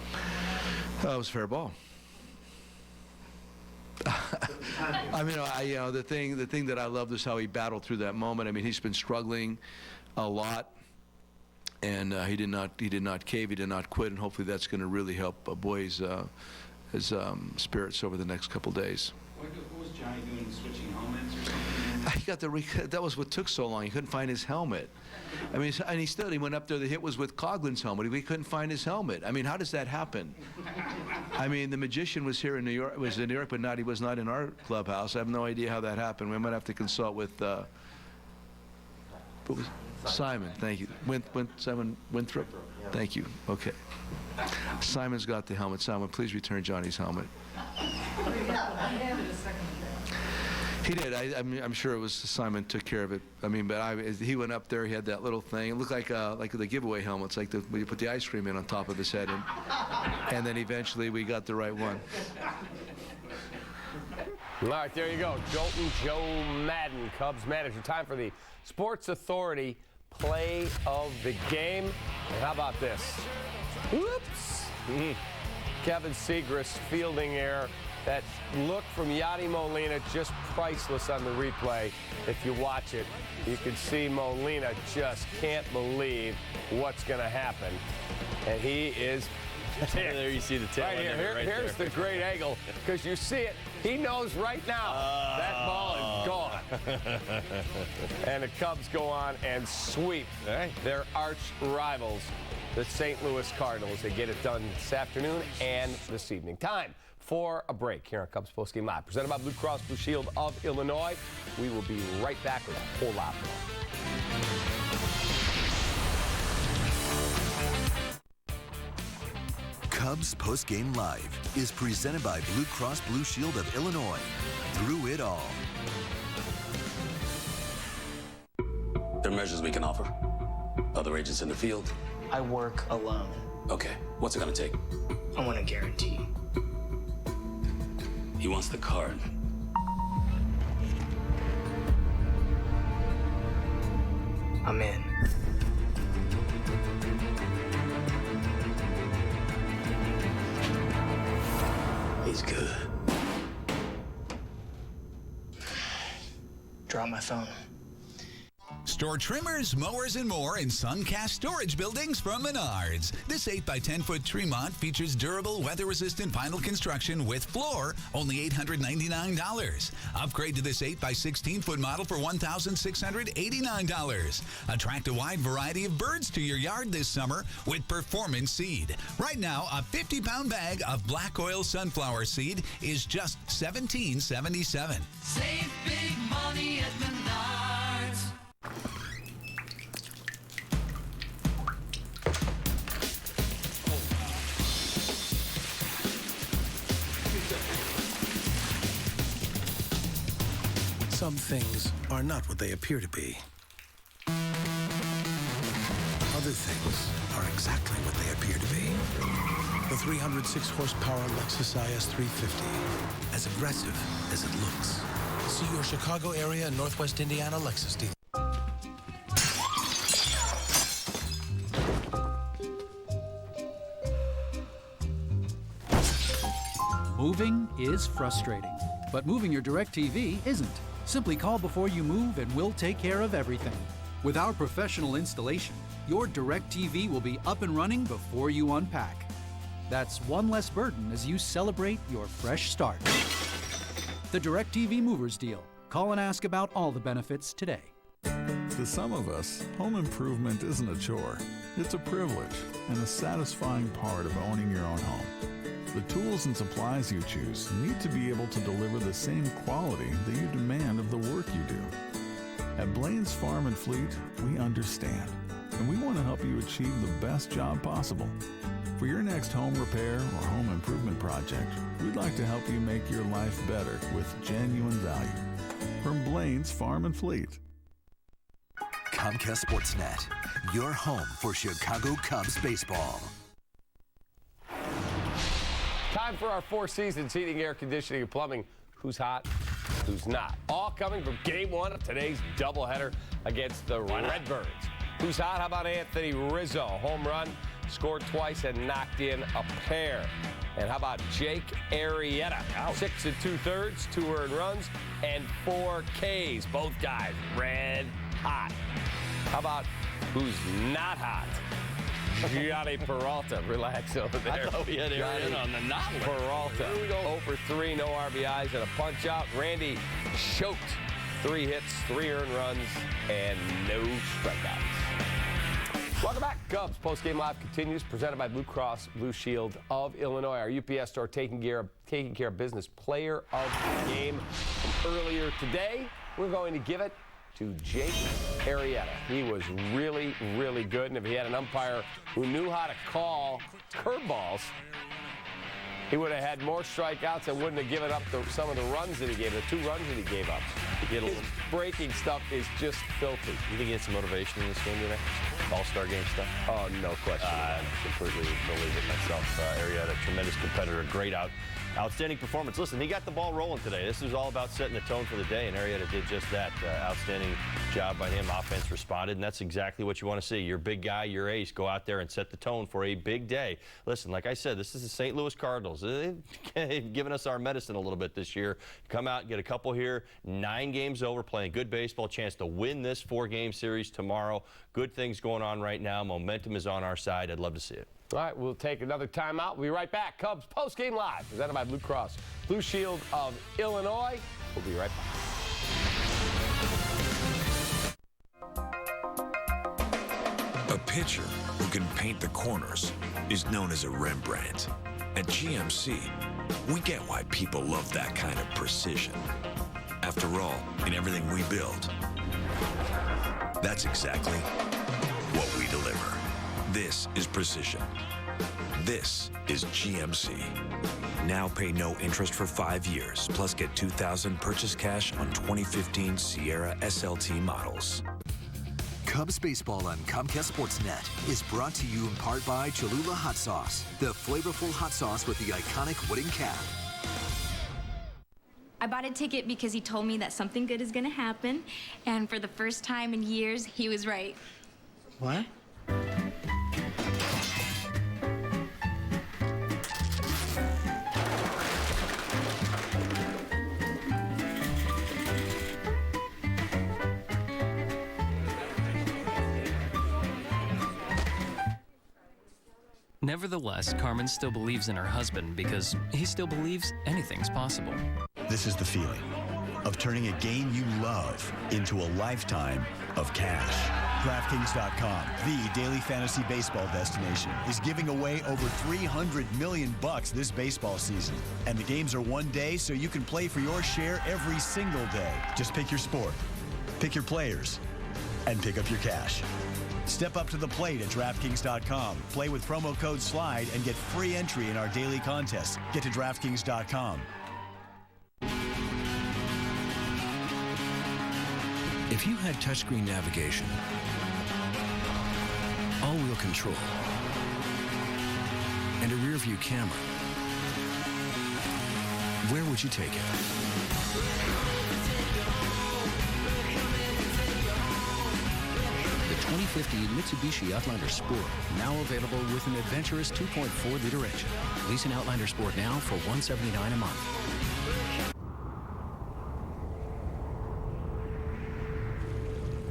It was fair ball. I mean, you know, the thing that I loved is how he battled through that moment. I mean, he's been struggling a lot, and he did not cave, he did not quit, and hopefully that's going to really help Boy's his spirits over the next couple days. What was Johnny doing, switching helmets or something? That was what took so long. He couldn't find his helmet. I mean, and he went up there. The hit was with Coughlin's helmet. We couldn't find his helmet. I mean, how does that happen? I mean, the magician was here in New York. Was in New York, but he was not in our clubhouse. I have no idea how that happened. We might have to consult with Simon. Thank you. Simon Winthrop. Thank you. Okay. Simon's got the helmet. Simon, please return Johnny's helmet. He did. I'm sure it was Simon took care of it. I mean, but he went up there. He had that little thing. It looked like the giveaway helmets, like when you put the ice cream in on top of his head, and then eventually we got the right one. All right, there you go. Jolton Joe Madden, Cubs manager. Time for the Sports Authority play of the game. And how about this? Whoops. Kevin Segrist fielding error. That look from Yadi Molina, just priceless on the replay. If you watch it, you can see Molina just can't believe what's going to happen. And he is there you see the tail right end here. of it right Here's there. the great angle, because you see it. He knows right now that ball is gone. And the Cubs go on and sweep their arch rivals, the St. Louis Cardinals. They get it done this afternoon and this evening. Time for a break here on Cubs Postgame Live, presented by Blue Cross Blue Shield of Illinois. We will be right back with a whole lot more. Cubs Postgame Live is presented by Blue Cross Blue Shield of Illinois. Through it all. There are measures we can offer. Other agents in the field. I work alone. Okay, what's it gonna take? I want a guarantee. He wants the card. I'm in. He's good. Drop my phone. Store trimmers, mowers, and more in Suncast storage buildings from Menards. This 8x10-foot Tremont features durable, weather-resistant vinyl construction with floor, only $899. Upgrade to this 8x16-foot model for $1,689. Attract a wide variety of birds to your yard this summer with Performance Seed. Right now, a 50-pound bag of black oil sunflower seed is just $17.77. Save big money Some things are not what they appear to be. Other things are exactly what they appear to be. The 306 horsepower Lexus IS 350. As aggressive as it looks. See your Chicago area and Northwest Indiana Lexus dealer. Moving is frustrating, but moving your DirecTV isn't. Simply call before you move and we'll take care of everything. With our professional installation, your DirecTV will be up and running before you unpack. That's one less burden as you celebrate your fresh start. The DirecTV Movers Deal. Call and ask about all the benefits today. To some of us, home improvement isn't a chore. It's a privilege and a satisfying part of owning your own home. The tools and supplies you choose need to be able to deliver the same quality that you demand of the work you do. At Blaine's Farm and Fleet, we understand, and we want to help you achieve the best job possible. For your next home repair or home improvement project, we'd like to help you make your life better with genuine value. From Blaine's Farm and Fleet. Comcast Sportsnet, your home for Chicago Cubs baseball. Time for our Four Seasons heating, air conditioning, and plumbing. Who's hot? Who's not? All coming from Game 1 of today's doubleheader against the Redbirds. Who's hot? How about Anthony Rizzo? Home run, scored twice, and knocked in a pair. And how about Jake Arrieta? 6 2/3, 2 earned runs, and 4 Ks. Both guys red hot. How about who's not hot? Gianni Peralta, relax over there. I thought we had Aaron on the not list. Peralta, 0 for 3, no RBIs, and a punch out. Randy Schultz, 3 hits, 3 earned runs, and no strikeouts. Welcome back. Cubs Postgame Live continues, presented by Blue Cross Blue Shield of Illinois. Our UPS store taking care of business. Player of the game from earlier today. We're going to give it to Jake Arrieta. He was really, really good, and if he had an umpire who knew how to call curveballs, he would have had more strikeouts and wouldn't have given up some of the runs that he gave, the 2 runs that he gave up. His breaking stuff is just filthy. You think he had some motivation in this game today? All-star game stuff? Oh, no question. I completely believe it myself. Arrieta, tremendous competitor, great outstanding performance. Listen, he got the ball rolling today. This was all about setting the tone for the day, and Arrieta did just that. Outstanding job by him. Offense responded, and that's exactly what you want to see. Your big guy, your ace, go out there and set the tone for a big day. Listen, like I said, this is the St. Louis Cardinals. They've given us our medicine a little bit this year. Come out, get a couple here. 9 games over, playing good baseball. Chance to win this 4-game series tomorrow. Good things going on right now. Momentum is on our side. I'd love to see it. All right, we'll take another timeout. We'll be right back. Cubs Postgame Live, presented by Blue Cross Blue Shield of Illinois. We'll be right back. A pitcher who can paint the corners is known as a Rembrandt. At GMC, we get why people love that kind of precision. After all, in everything we build, that's exactly what we deliver. This is precision. This is GMC. Now pay no interest for 5 years, plus get $2,000 purchase cash on 2015 Sierra SLT models. Cubs baseball on Comcast Sportsnet is brought to you in part by Cholula Hot Sauce, the flavorful hot sauce with the iconic wooden cap. I bought a ticket because he told me that something good is going to happen, and for the first time in years, he was right. What? Nevertheless, Carmen still believes in her husband because he still believes anything's possible. This is the feeling of turning a game you love into a lifetime of cash. DraftKings.com, the daily fantasy baseball destination, is giving away over $300 million this baseball season. And the games are one day, so you can play for your share every single day. Just pick your sport, pick your players, and pick up your cash. Step up to the plate at DraftKings.com. Play with promo code SLIDE and get free entry in our daily contests. Get to DraftKings.com. If you had touchscreen navigation, all-wheel control, and a rear-view camera, where would you take it? The 2050 Mitsubishi Outlander Sport, now available with an adventurous 2.4-liter engine. Lease an Outlander Sport now for $179 a month.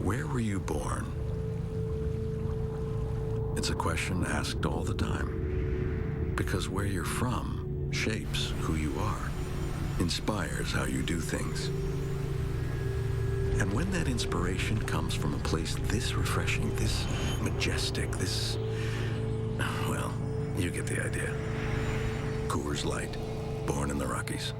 Where were you born? It's a question asked all the time. Because where you're from shapes who you are, inspires how you do things. And when that inspiration comes from a place this refreshing, this majestic, this... well, you get the idea. Coors Light, born in the Rockies.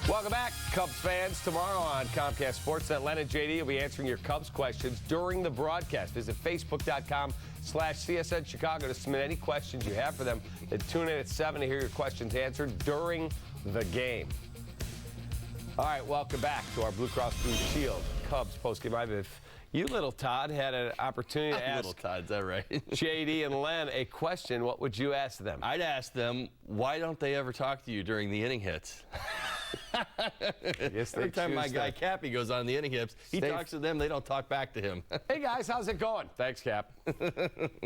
Welcome back, Cubs fans. Tomorrow on Comcast Sportsnet, Len and JD will be answering your Cubs questions during the broadcast. Visit Facebook.com/CSN Chicago to submit any questions you have for them. Then tune in at 7 to hear your questions answered during the game. All right, welcome back to our Blue Cross Blue Shield Cubs postgame live. If you, little Todd, had an opportunity to ask little Todd, is that right? JD and Len a question, what would you ask them? I'd ask them, why don't they ever talk to you during the inning hits? Every time my guy Cappy goes on the inning hits, he talks to them, they don't talk back to him. Hey guys, how's it going? Thanks, Cap.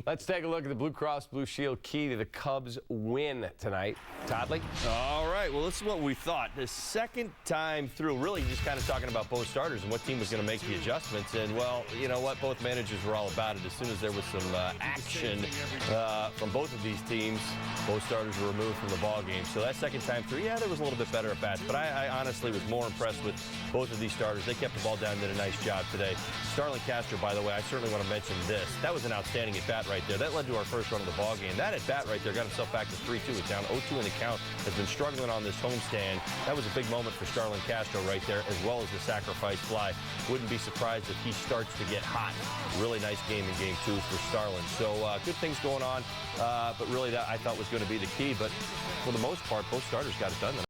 Let's take a look at the Blue Cross Blue Shield key to the Cubs win tonight. Toddley? All right, well, this is what we thought. The second time through, really just kind of talking about both starters and what team was going to make the adjustments. And, well, you know what? Both managers were all about it. As soon as there was some action from both of these teams, both starters were removed from the ball game. So that second time through, yeah, there was a little bit better at bats. But I honestly was more impressed with both of these starters. They kept the ball down and did a nice job today. Starlin Castro, by the way, I certainly want to mention this. That was an outstanding at-bat right there. That led to our first run of the ball game. That at-bat right there got himself back to 3-2. It's down 0-2 in the count. Has been struggling on this homestand. That was a big moment for Starlin Castro right there, as well as the sacrifice fly. Wouldn't be surprised if he starts to get hot. Really nice game in Game 2 for Starlin. So good things going on, but really that I thought was going to be the key. But for the most part, both starters got it done tonight.